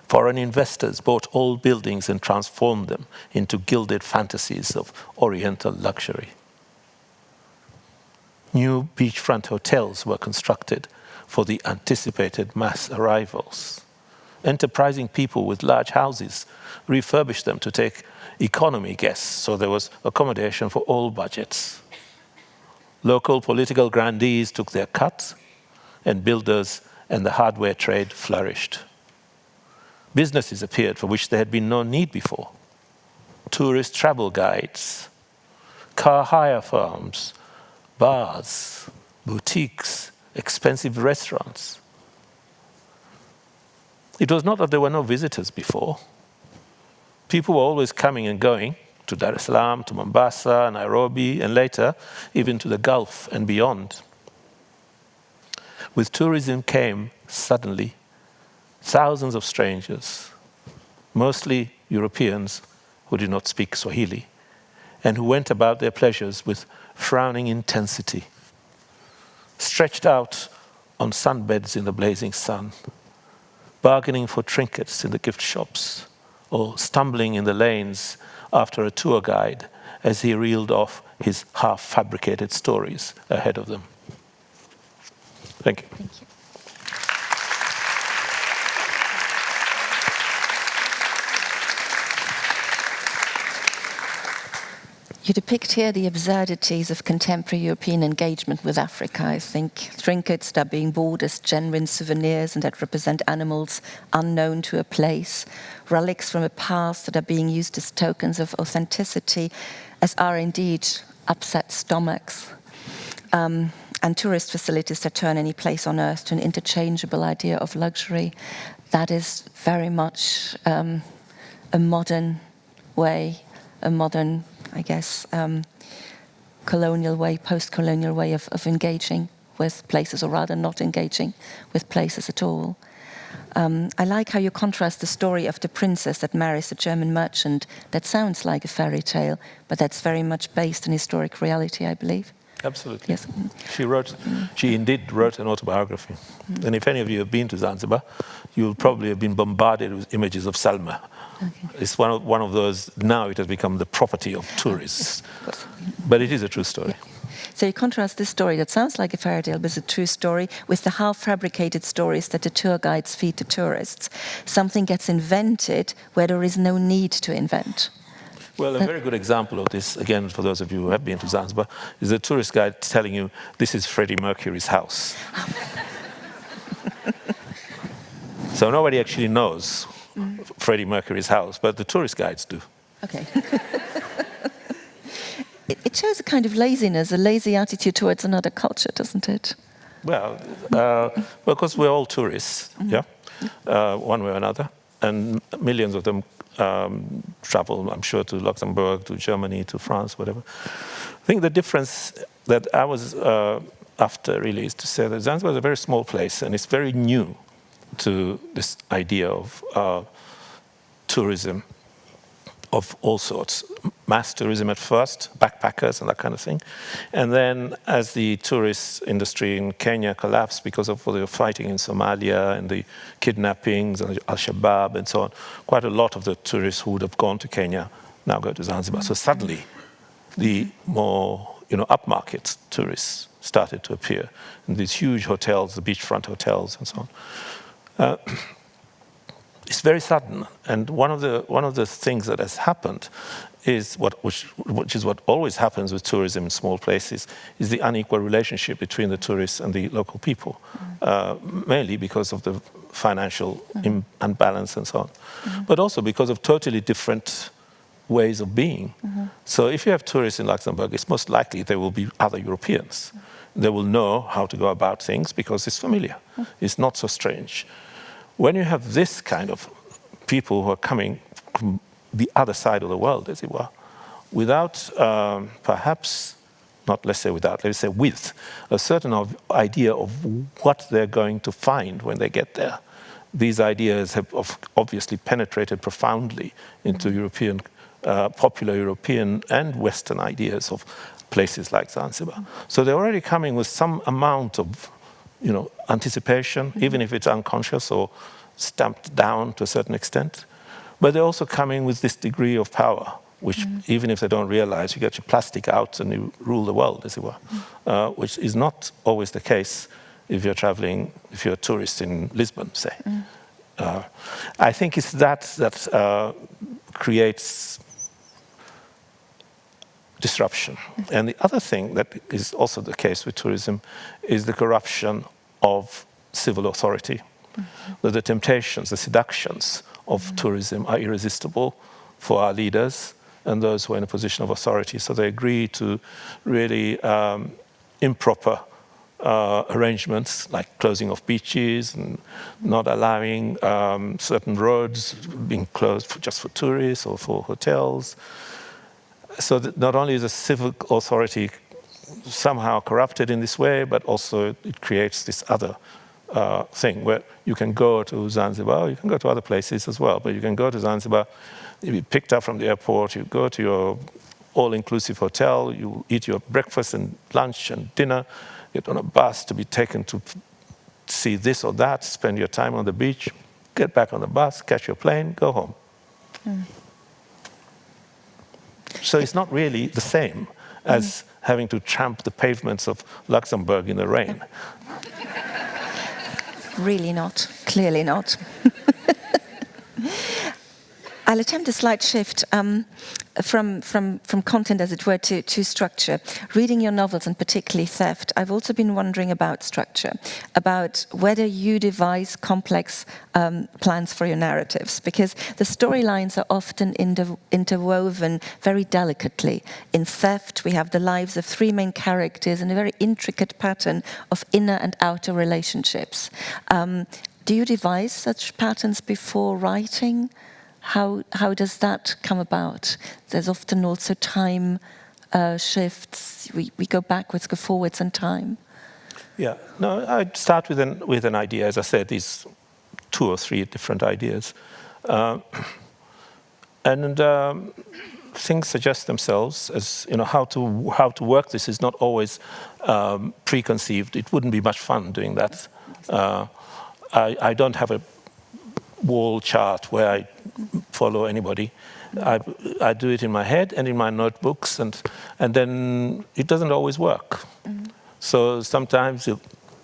Foreign investors bought old buildings and transformed them into gilded fantasies of Oriental luxury. New beachfront hotels were constructed for the anticipated mass arrivals. Enterprising people with large houses refurbished them to take economy guests, so there was accommodation for all budgets. Local political grandees took their cut, and builders and the hardware trade flourished. Businesses appeared for which there had been no need before. Tourist travel guides, car hire firms, bars, boutiques, expensive restaurants. It was not that there were no visitors before. People were always coming and going to Dar es Salaam, to Mombasa, Nairobi, and later even to the Gulf and beyond. With tourism came, suddenly, thousands of strangers, mostly Europeans who did not speak Swahili, and who went about their pleasures with frowning intensity, stretched out on sunbeds in the blazing sun, bargaining for trinkets in the gift shops, or stumbling in the lanes after a tour guide as he reeled off his half-fabricated stories ahead of them. Thank you. Thank you. You depict here the absurdities of contemporary European engagement with Africa. I think trinkets that are being bought as genuine souvenirs and that represent animals unknown to a place, relics from a past that are being used as tokens of authenticity, as are indeed upset stomachs, and tourist facilities that turn any place on earth to an interchangeable idea of luxury. That is very much a modern way, a modern, I guess, colonial way, post-colonial way of engaging with places, or rather not engaging with places at all. I like how you contrast the story of the princess that marries the German merchant. That sounds like a fairy tale, but that's very much based on historic reality, I believe. Absolutely. Yes. She indeed wrote an autobiography. And if any of you have been to Zanzibar, you'll probably have been bombarded with images of Salma. Okay. It's one of those, now it has become the property of tourists. But it is a true story. Yeah. So you contrast this story that sounds like a fairy tale, but it's a true story, with the half-fabricated stories that the tour guides feed to tourists. Something gets invented where there is no need to invent. Well, a very good example of this, again, for those of you who have been to Zanzibar, is a tourist guide telling you, this is Freddie Mercury's house. So nobody actually knows Freddie Mercury's house, but the tourist guides do. Okay. It shows a kind of laziness, a lazy attitude towards another culture, doesn't it? Well, because we're all tourists, yeah, one way or another, and millions of them travel, I'm sure, to Luxembourg, to Germany, to France, whatever. I think the difference that I was after really is to say that Zanzibar is a very small place, and it's very new to this idea of tourism of all sorts. Mass tourism at first, backpackers and that kind of thing. And then as the tourist industry in Kenya collapsed because of the fighting in Somalia and the kidnappings and Al-Shabaab and so on, quite a lot of the tourists who would have gone to Kenya now go to Zanzibar. So suddenly the more upmarket tourists started to appear in these huge hotels, the beachfront hotels and so on. It's very sudden, and one of the things that has happened is which is what always happens with tourism in small places, is the unequal relationship between the tourists and the local people, mainly because of the financial imbalance and so on, but also because of totally different ways of being. So if you have tourists in Luxembourg, it's most likely there will be other Europeans. They will know how to go about things because it's familiar. It's not so strange. When you have this kind of people who are coming from the other side of the world, as it were, without let's say with a certain idea of what they're going to find when they get there. These ideas have obviously penetrated profoundly into European, popular European and Western ideas of places like Zanzibar. So they're already coming with some amount of anticipation, even if it's unconscious or stamped down to a certain extent. But they're also coming with this degree of power, which even if they don't realize, you get your plastic out and you rule the world, as it were, which is not always the case if you're traveling, if you're a tourist in Lisbon, say. I think it's that creates disruption. And the other thing that is also the case with tourism is the corruption of civil authority. That the temptations, the seductions of tourism are irresistible for our leaders and those who are in a position of authority. So they agree to really improper arrangements, like closing of beaches and not allowing certain roads being closed just for tourists or for hotels. So that not only is the civil authority somehow corrupted in this way, but also it creates this other thing where you can go to Zanzibar, you can go to other places as well, but you can go to Zanzibar, you be picked up from the airport, you go to your all-inclusive hotel, you eat your breakfast and lunch and dinner, get on a bus to be taken to see this or that, spend your time on the beach, get back on the bus, catch your plane, go home. So it's not really the same as having to tramp the pavements of Luxembourg in the rain. Really not, clearly not. I'll attempt a slight shift from content, as it were, to structure. Reading your novels, and particularly Theft, I've also been wondering about structure, about whether you devise complex plans for your narratives, because the storylines are often interwoven very delicately. In Theft, we have the lives of three main characters and a very intricate pattern of inner and outer relationships. Do you devise such patterns before writing? How does that come about? There's often also time shifts. We go backwards, go forwards in time. Yeah, no, I'd start with an idea. As I said, these 2 or 3 different ideas. And things suggest themselves as, how to work this is not always preconceived. It wouldn't be much fun doing that. I don't have a wall chart where I follow anybody. I do it in my head and in my notebooks, and then it doesn't always work. So sometimes you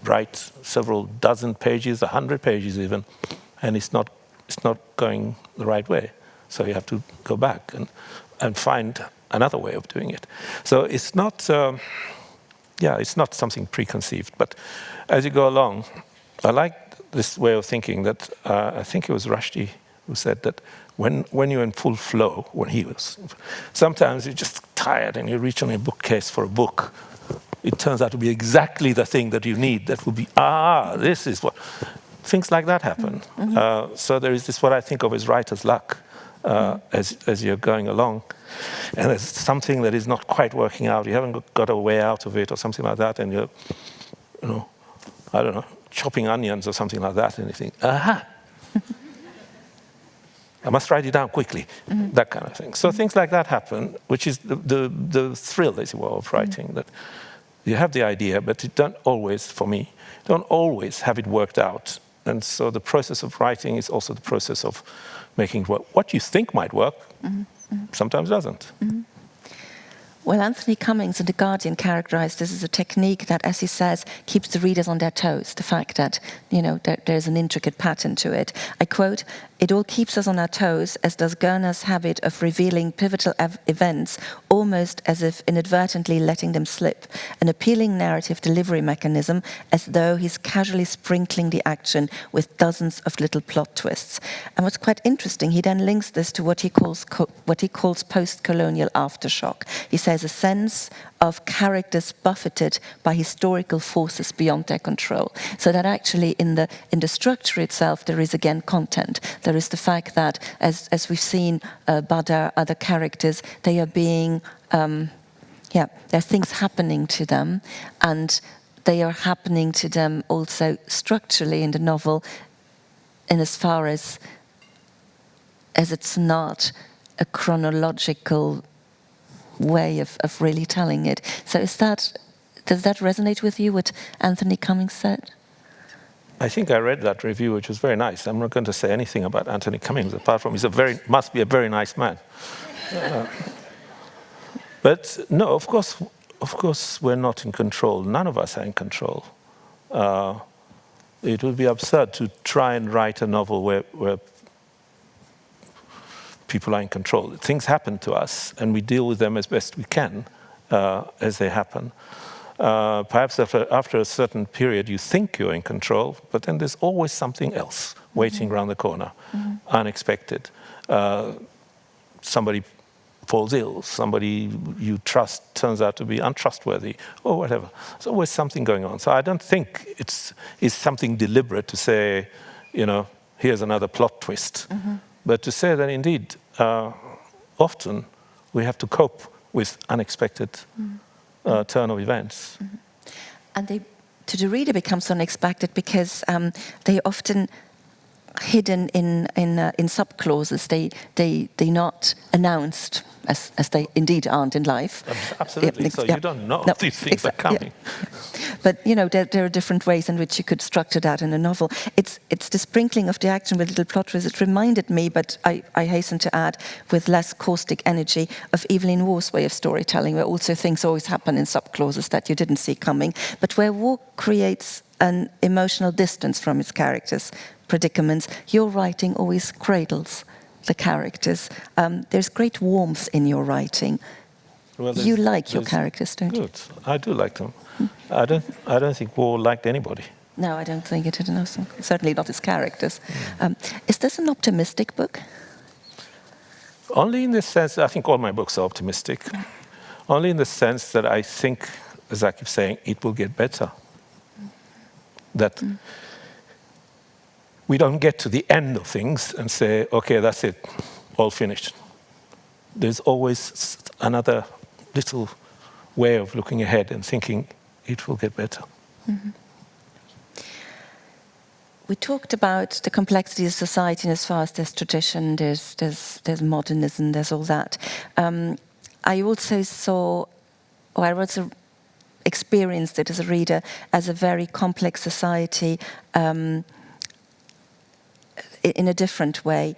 write several dozen pages, 100 pages even, and it's not going the right way. So you have to go back and find another way of doing it. So it's not it's not something preconceived. But as you go along, I like this way of thinking that I think it was Rushdie who said that when you're in full flow, sometimes you're just tired and you reach on your bookcase for a book. It turns out to be exactly the thing that you need. That will be, this is what... Things like that happen. So there is this, what I think of as writer's luck, as you're going along. And there's something that is not quite working out. You haven't got a way out of it or something like that. And you're, I don't know, chopping onions or something like that. And you think, aha! I must write it down quickly, that kind of thing. So things like that happen, which is the thrill, as it were, of writing, that you have the idea, but you don't always, for me, don't always have it worked out. And so the process of writing is also the process of making what you think might work, sometimes doesn't. Well, Anthony Cummings in The Guardian characterized this as a technique that, as he says, keeps the readers on their toes. The fact that, there's an intricate pattern to it. I quote, "It all keeps us on our toes, as does Gurnah's habit of revealing pivotal events, almost as if inadvertently letting them slip. An appealing narrative delivery mechanism, as though he's casually sprinkling the action with dozens of little plot twists." And what's quite interesting, he then links this to what he calls post-colonial aftershock. He says a sense of characters buffeted by historical forces beyond their control. So that actually in the structure itself, there is again content. There is the fact that, as we've seen, Badr, other characters, they are being, there are things happening to them, and they are happening to them also structurally in the novel, in as far as it's not a chronological way of really telling it. So does that resonate with you, what Anthony Cummings said? I think I read that review, which was very nice. I'm not going to say anything about Anthony Cummings, apart from must be a very nice man. But no, of course, we're not in control. None of us are in control. It would be absurd to try and write a novel where people are in control. Things happen to us, and we deal with them as best we can as they happen. Perhaps after a certain period, you think you're in control, but then there's always something else waiting around the corner, unexpected. Somebody falls ill, somebody you trust turns out to be untrustworthy, or whatever. There's always something going on. So I don't think it's something deliberate to say, here's another plot twist. But to say that indeed, often we have to cope with unexpected turn of events. And to the reader becomes unexpected because they often hidden in subclauses. They're not announced as they indeed aren't in life. Absolutely. So you don't know these things are coming. Yeah. But there are different ways in which you could structure that in a novel. It's the sprinkling of the action with little plot twists. It reminded me, but I hasten to add, with less caustic energy, of Evelyn Waugh's way of storytelling, where also things always happen in subclauses that you didn't see coming, but where Waugh creates an emotional distance from its characters' predicaments. Your writing always cradles the characters. There's great warmth in your writing. Well, you like your characters, don't you? Good. I do like them. I don't think Waugh liked anybody. No, I don't think it did. No, certainly not his characters. Is this an optimistic book? Only in the sense, I think all my books are optimistic. Only in the sense that I think, as I keep saying, it will get better. That we don't get to the end of things and say, okay, that's it, all finished. There's always another little way of looking ahead and thinking it will get better. We talked about the complexity of society, and as far as there's tradition, there's modernism, there's all that. I also experienced it as a reader as a very complex society in a different way.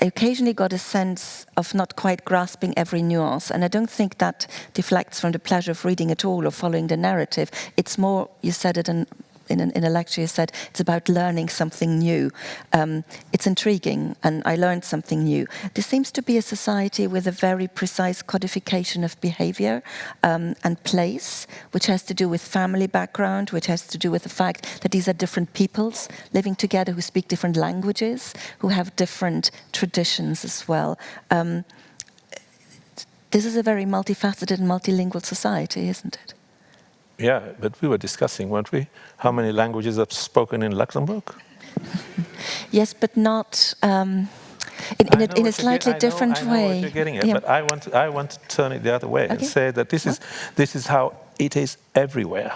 I occasionally got a sense of not quite grasping every nuance, and I don't think that deflects from the pleasure of reading at all or following the narrative. It's more, you said it in a lecture, you said it's about learning something new. It's intriguing, and I learned something new. There seems to be a society with a very precise codification of behavior and place, which has to do with family background, which has to do with the fact that these are different peoples living together who speak different languages, who have different traditions as well. This is a very multifaceted and multilingual society, isn't it? Yeah, but we were discussing, weren't we, how many languages are spoken in Luxembourg? Yes, but not in a slightly different way. I know what you're getting at, but I want to turn it the other way and say that this is how it is everywhere.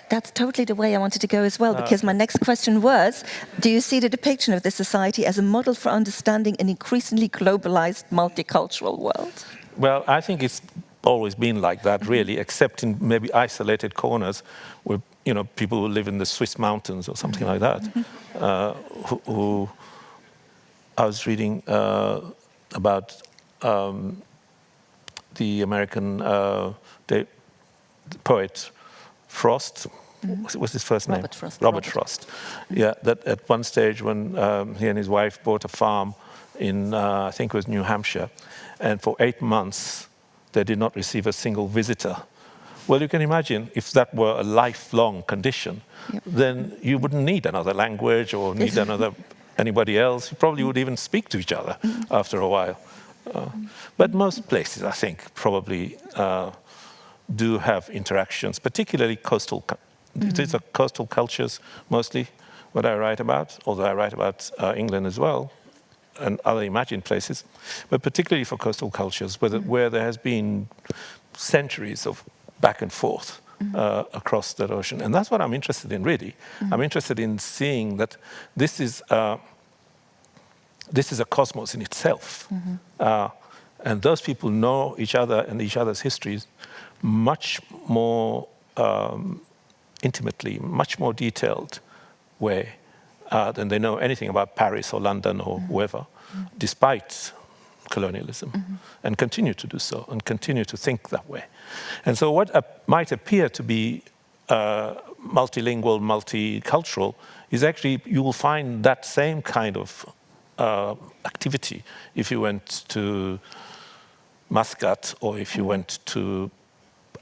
That's totally the way I wanted to go as well, because my next question was, do you see the depiction of this society as a model for understanding an increasingly globalized, multicultural world? Well, I think it's always been like that, really, except in maybe isolated corners where, people who live in the Swiss mountains or something like that, who I was reading about the American poet Frost. What's his first name? Robert Frost. Yeah, that at one stage when he and his wife bought a farm in, I think it was New Hampshire, and for 8 months they did not receive a single visitor. Well, you can imagine if that were a lifelong condition, then you wouldn't need another language or need anybody else. You probably would even speak to each other after a while. But most places, I think, probably do have interactions, particularly coastal. These are coastal cultures mostly what I write about, although I write about England as well and other imagined places, but particularly for coastal cultures where there has been centuries of back and forth across that ocean. And that's what I'm interested in, really. I'm interested in seeing that this is a cosmos in itself. And those people know each other and each other's histories much more intimately, much more detailed way than they know anything about Paris or London or whoever, despite colonialism, and continue to do so, and continue to think that way. And so what might appear to be multilingual, multicultural, is actually, you will find that same kind of activity if you went to Muscat, or if you went to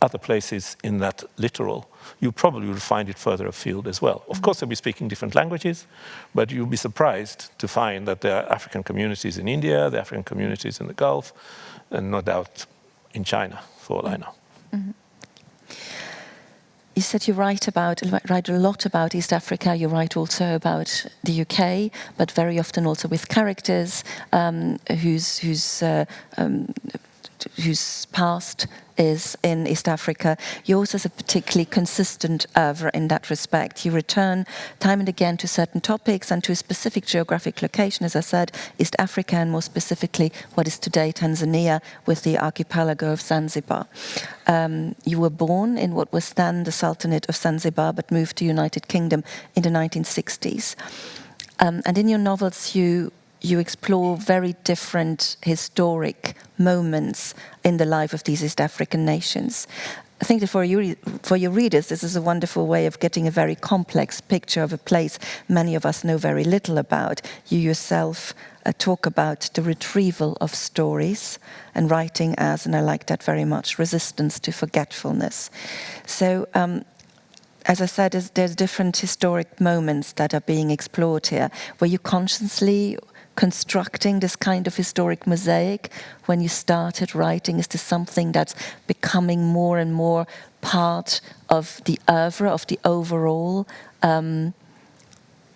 other places in that littoral. You probably will find it further afield as well. Of course, they'll be speaking different languages, but you'll be surprised to find that there are African communities in India, there are African communities in the Gulf, and no doubt in China, for all I know. You said you write a lot about East Africa. You write also about the UK, but very often also with characters whose past is in East Africa. You also have a particularly consistent oeuvre in that respect. You return time and again to certain topics and to a specific geographic location, as I said, East Africa, and more specifically what is today Tanzania, with the archipelago of Zanzibar. You were born in what was then the Sultanate of Zanzibar, but moved to United Kingdom in the 1960s. And in your novels, you explore very different historic moments in the life of these East African nations. I think that for your readers, this is a wonderful way of getting a very complex picture of a place many of us know very little about. You yourself talk about the retrieval of stories and writing as, and I like that very much, resistance to forgetfulness. So, as I said, there's different historic moments that are being explored here. Were you consciously constructing this kind of historic mosaic when you started writing? Is this something that's becoming more and more part of the oeuvre, of the overall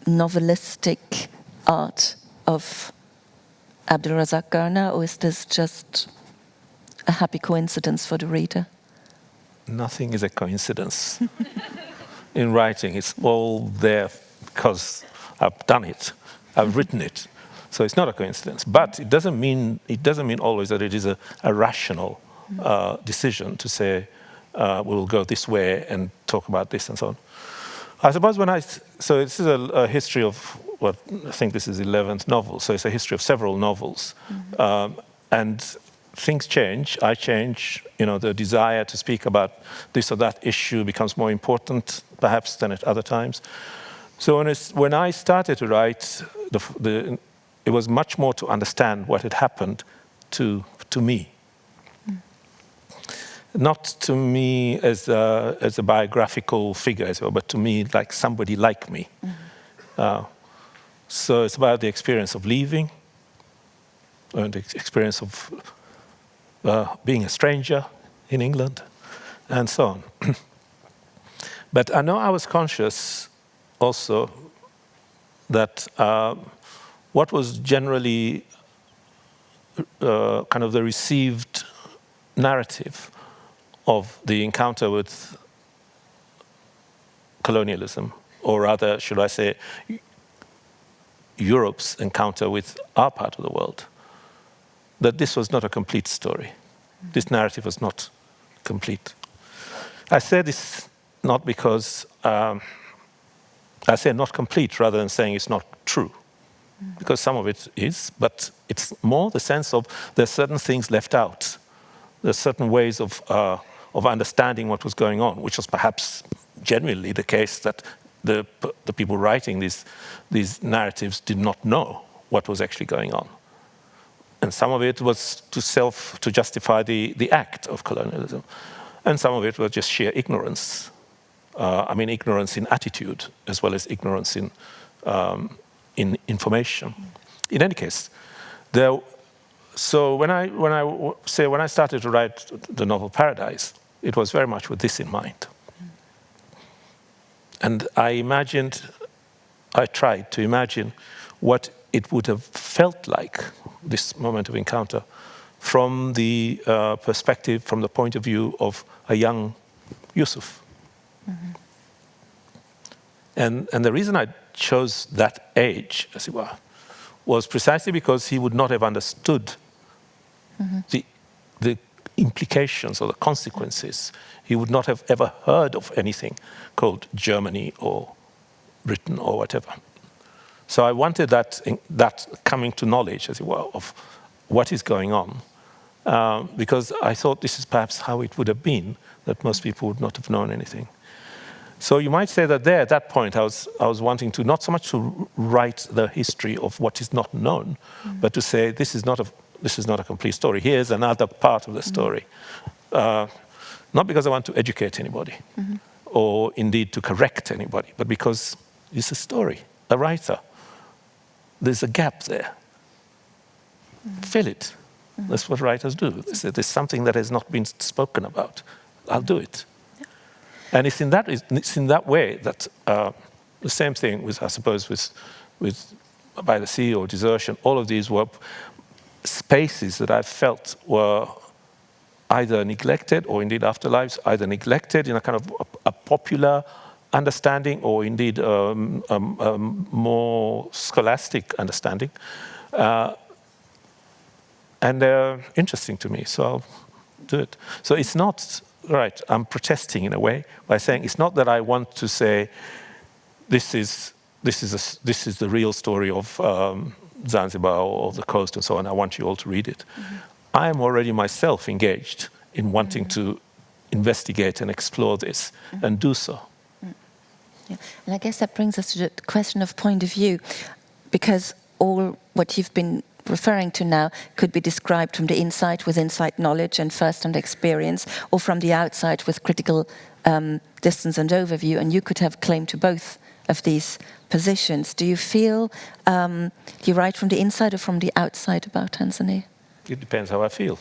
novelistic art of Abdulrazak Gurnah, or is this just a happy coincidence for the reader? Nothing is a coincidence. In writing, it's all there because I've done it, I've written it. So it's not a coincidence, but it doesn't mean always that it is a rational decision to say we will go this way and talk about this and so on. I suppose so this is a history of what I think this is 11th novel. So it's a history of several novels, and things change. I change. The desire to speak about this or that issue becomes more important, perhaps, than at other times. So when I started to write it was much more to understand what had happened to me. Not to me as a biographical figure, as well, but to me like somebody like me. So it's about the experience of leaving, and the experience of being a stranger in England, and so on. But I know I was conscious also that what was generally kind of the received narrative of the encounter with colonialism, or rather, should I say, Europe's encounter with our part of the world, that this was not a complete story. This narrative was not complete. I say this not because I say not complete rather than saying it's not true. Because some of it is, but it's more the sense of there's certain things left out. There's certain ways of understanding what was going on, which was perhaps genuinely the case that the people writing these narratives did not know what was actually going on. And some of it was to justify the act of colonialism. And some of it was just sheer ignorance. Ignorance in attitude as well as ignorance in information. In any case, so when I started to write the novel Paradise, it was very much with this in mind. And I tried to imagine what it would have felt like, this moment of encounter, from the perspective, from the point of view of a young Yusuf. And the reason I chose that age, as it were, was precisely because he would not have understood the implications or the consequences. He would not have ever heard of anything called Germany or Britain or whatever. So I wanted that coming to knowledge, as it were, what is going on, because I thought this is perhaps how it would have been, that most people would not have known anything. So you might say that there, at that point, I was wanting to not so much to write the history of what is not known, but to say this is not a complete story. Here's another part of the story. Not because I want to educate anybody, or indeed to correct anybody, but because it's a story, a writer. There's a gap there. Fill it. That's what writers do. They say there's something that has not been spoken about. I'll do it. And it's in that way that the same thing with, I suppose, with By the Sea or Desertion, all of these were spaces that I felt were either neglected, or indeed afterlives, either neglected in a kind of a popular understanding, or indeed more scholastic understanding. And they're interesting to me, so I'll do it. So it's not, right, I'm protesting in a way by saying it's not that I want to say this is the real story of Zanzibar or the coast and so on, I want you all to read it. I am already myself engaged in wanting to investigate and explore this and do so. Yeah. And I guess that brings us to the question of point of view, because all what you've been referring to now could be described from the inside with inside knowledge and first-hand experience, or from the outside with critical distance and overview, and you could have claim to both of these positions. Do you feel you write from the inside or from the outside about Tanzania? It depends how I feel.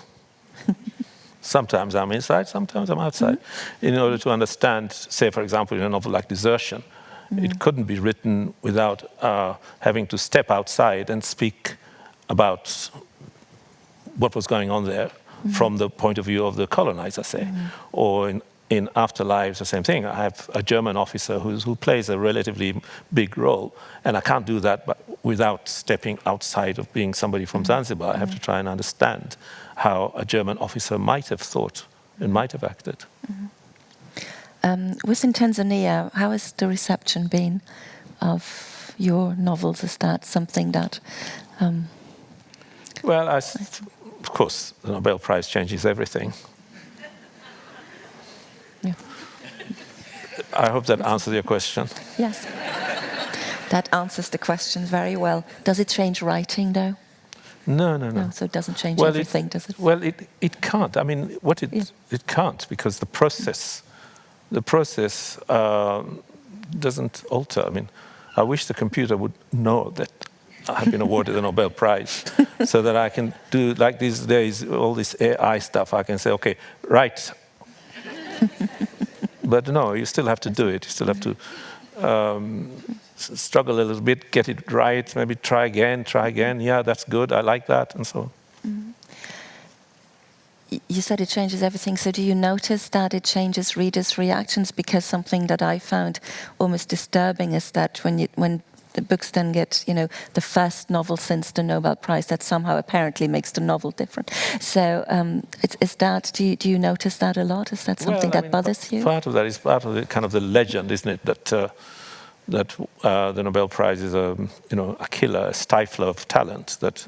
Sometimes I'm inside, sometimes I'm outside. In order to understand, say, for example, in a novel like Desertion, it couldn't be written without having to step outside and speak about what was going on there from the point of view of the colonizer, say. Or in Afterlives, the same thing. I have a German officer who plays a relatively big role, and I can't do that without stepping outside of being somebody from Zanzibar. I have to try and understand how a German officer might have thought and might have acted. Within Tanzania, how has the reception been of your novels? Is that something that... Well, of course, the Nobel Prize changes everything. Yeah. I hope that answers your question. Yes. That answers the question very well. Does it change writing, though? No. So it doesn't change everything, does it? Well, it can't. I mean, it can't, because the process doesn't alter. I mean, I wish the computer would know that I have been awarded a Nobel Prize, so that I can do, like these days, all this AI stuff. I can say, okay, write. But no, you still have to do it. You still have to struggle a little bit, get it right, maybe try again. Yeah, that's good, I like that, and so on. You said it changes everything, so do you notice that it changes readers' reactions? Because something that I found almost disturbing is that when the books then get, the first novel since the Nobel Prize, that somehow apparently makes the novel different. So is that, do you notice that a lot? Is that something that bothers you? Part of that is part of the kind of the legend, isn't it? That the Nobel Prize is a killer, a stifler of talent. That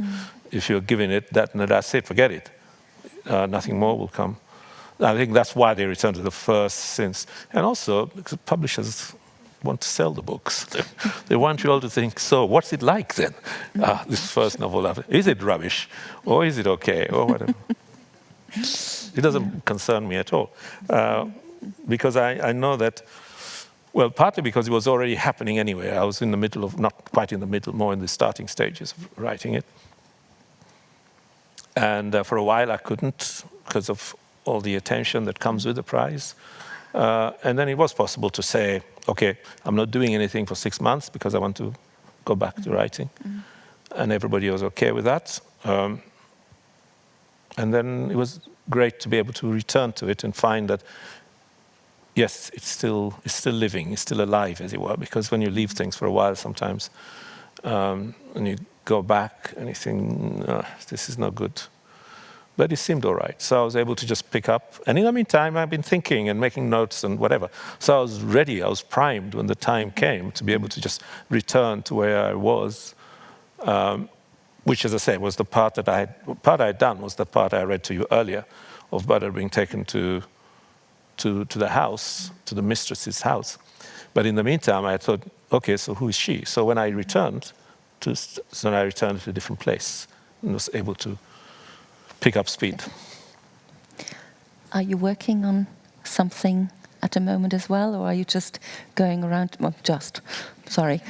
if you're giving it, that's it, forget it. Nothing more will come. I think that's why they return to the first since, and also because publishers want to sell the books. They want you all to think, so what's it like then? This first novel, is it rubbish? Or is it okay? Or whatever. It doesn't concern me at all. Because I know that, well, partly because it was already happening anyway. I was in the middle of, not quite in the middle, more in the starting stages of writing it. And for a while I couldn't, because of all the attention that comes with the prize. And then it was possible to say, okay, I'm not doing anything for 6 months because I want to go back to writing. And everybody was okay with that. And then it was great to be able to return to it and find that, yes, it's still living, it's still alive, as it were. Because when you leave things for a while sometimes, and you go back and you think, this is not good. But it seemed all right. So I was able to just pick up. And in the meantime, I've been thinking and making notes and whatever. So I was ready, I was primed when the time came to be able to just return to where I was. which, as I say, was the part that I had done was the part I read to you earlier, of Butter being taken to the house, to the mistress's house. But in the meantime, I thought, okay, so who is she? So when I returned to a different place and was able to pick up speed. Are you working on something at the moment as well, or are you just going around? Well, sorry.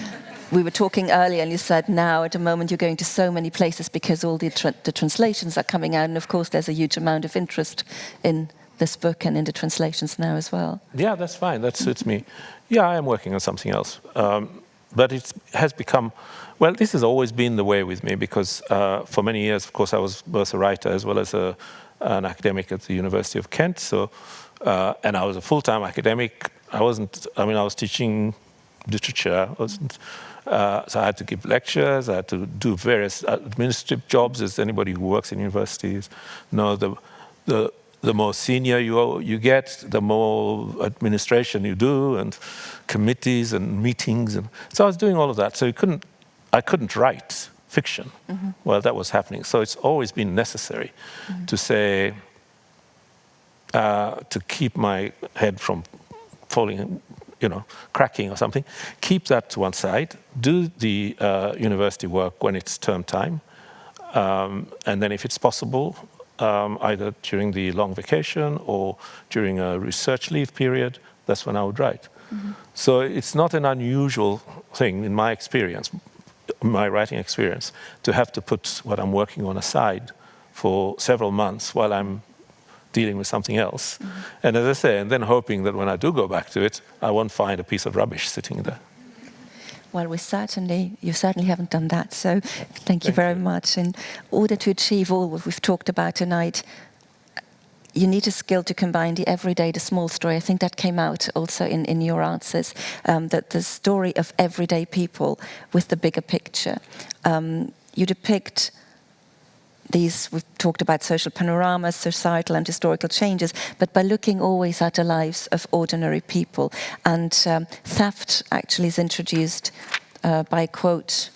We were talking earlier, and you said now at the moment you're going to so many places because all the translations are coming out, and of course there's a huge amount of interest in this book and in the translations now as well. Yeah, that's fine. That suits me. Yeah, I am working on something else, but it has become. Well, this has always been the way with me because for many years, of course, I was both a writer as well as an academic at the University of Kent. So, and I was a full-time academic. I was teaching literature. So I had to give lectures. I had to do various administrative jobs, as anybody who works in universities know. The more senior you get, the more administration you do, and committees and meetings. And so I was doing all of that. So I couldn't write fiction while that was happening. So it's always been necessary to say, to keep my head from falling, cracking or something, keep that to one side, do the university work when it's term time, and then if it's possible, either during the long vacation or during a research leave period, that's when I would write. So it's not an unusual thing in my experience, my writing experience, to have to put what I'm working on aside for several months while I'm dealing with something else. And as I say, and then hoping that when I do go back to it, I won't find a piece of rubbish sitting there. Well, you certainly haven't done that, so thank you very much. In order to achieve all what we've talked about tonight, you need a skill to combine the everyday, the small story. I think that came out also in your answers, that the story of everyday people with the bigger picture. You depict we've talked about social panoramas, societal and historical changes, but by looking always at the lives of ordinary people. And theft actually is introduced by a quote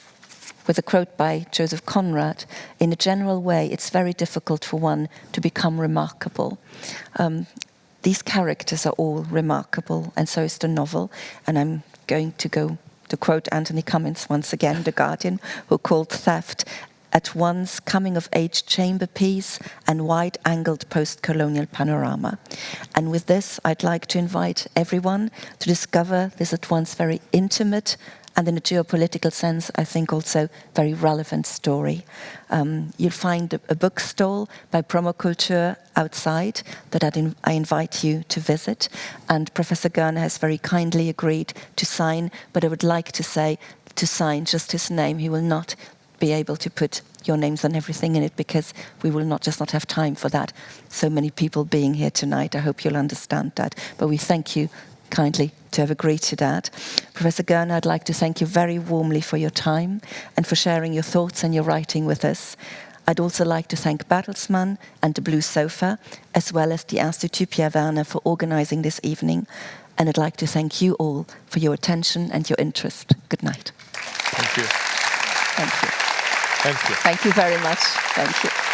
by Joseph Conrad. In a general way, it's very difficult for one to become remarkable. These characters are all remarkable, and so is the novel. And I'm going to quote Anthony Cummins once again, The Guardian, who called theft at once coming-of-age chamber piece and wide-angled post-colonial panorama. And with this, I'd like to invite everyone to discover this at once very intimate and in a geopolitical sense, I think also very relevant story. You'll find a bookstall by Promoculture outside that I invite you to visit. And Professor Gurnah has very kindly agreed to sign, but I would like to say to sign just his name. He will not be able to put your names and everything in it because we will not have time for that. So many people being here tonight, I hope you'll understand that. But we thank you kindly to have agreed to that. Professor Gurnah, I'd like to thank you very warmly for your time and for sharing your thoughts and your writing with us. I'd also like to thank Bertelsmann and the Blue Sofa, as well as the Institut Pierre Werner for organizing this evening. And I'd like to thank you all for your attention and your interest. Good night. Thank you. Thank you. Thank you. Thank you very much. Thank you.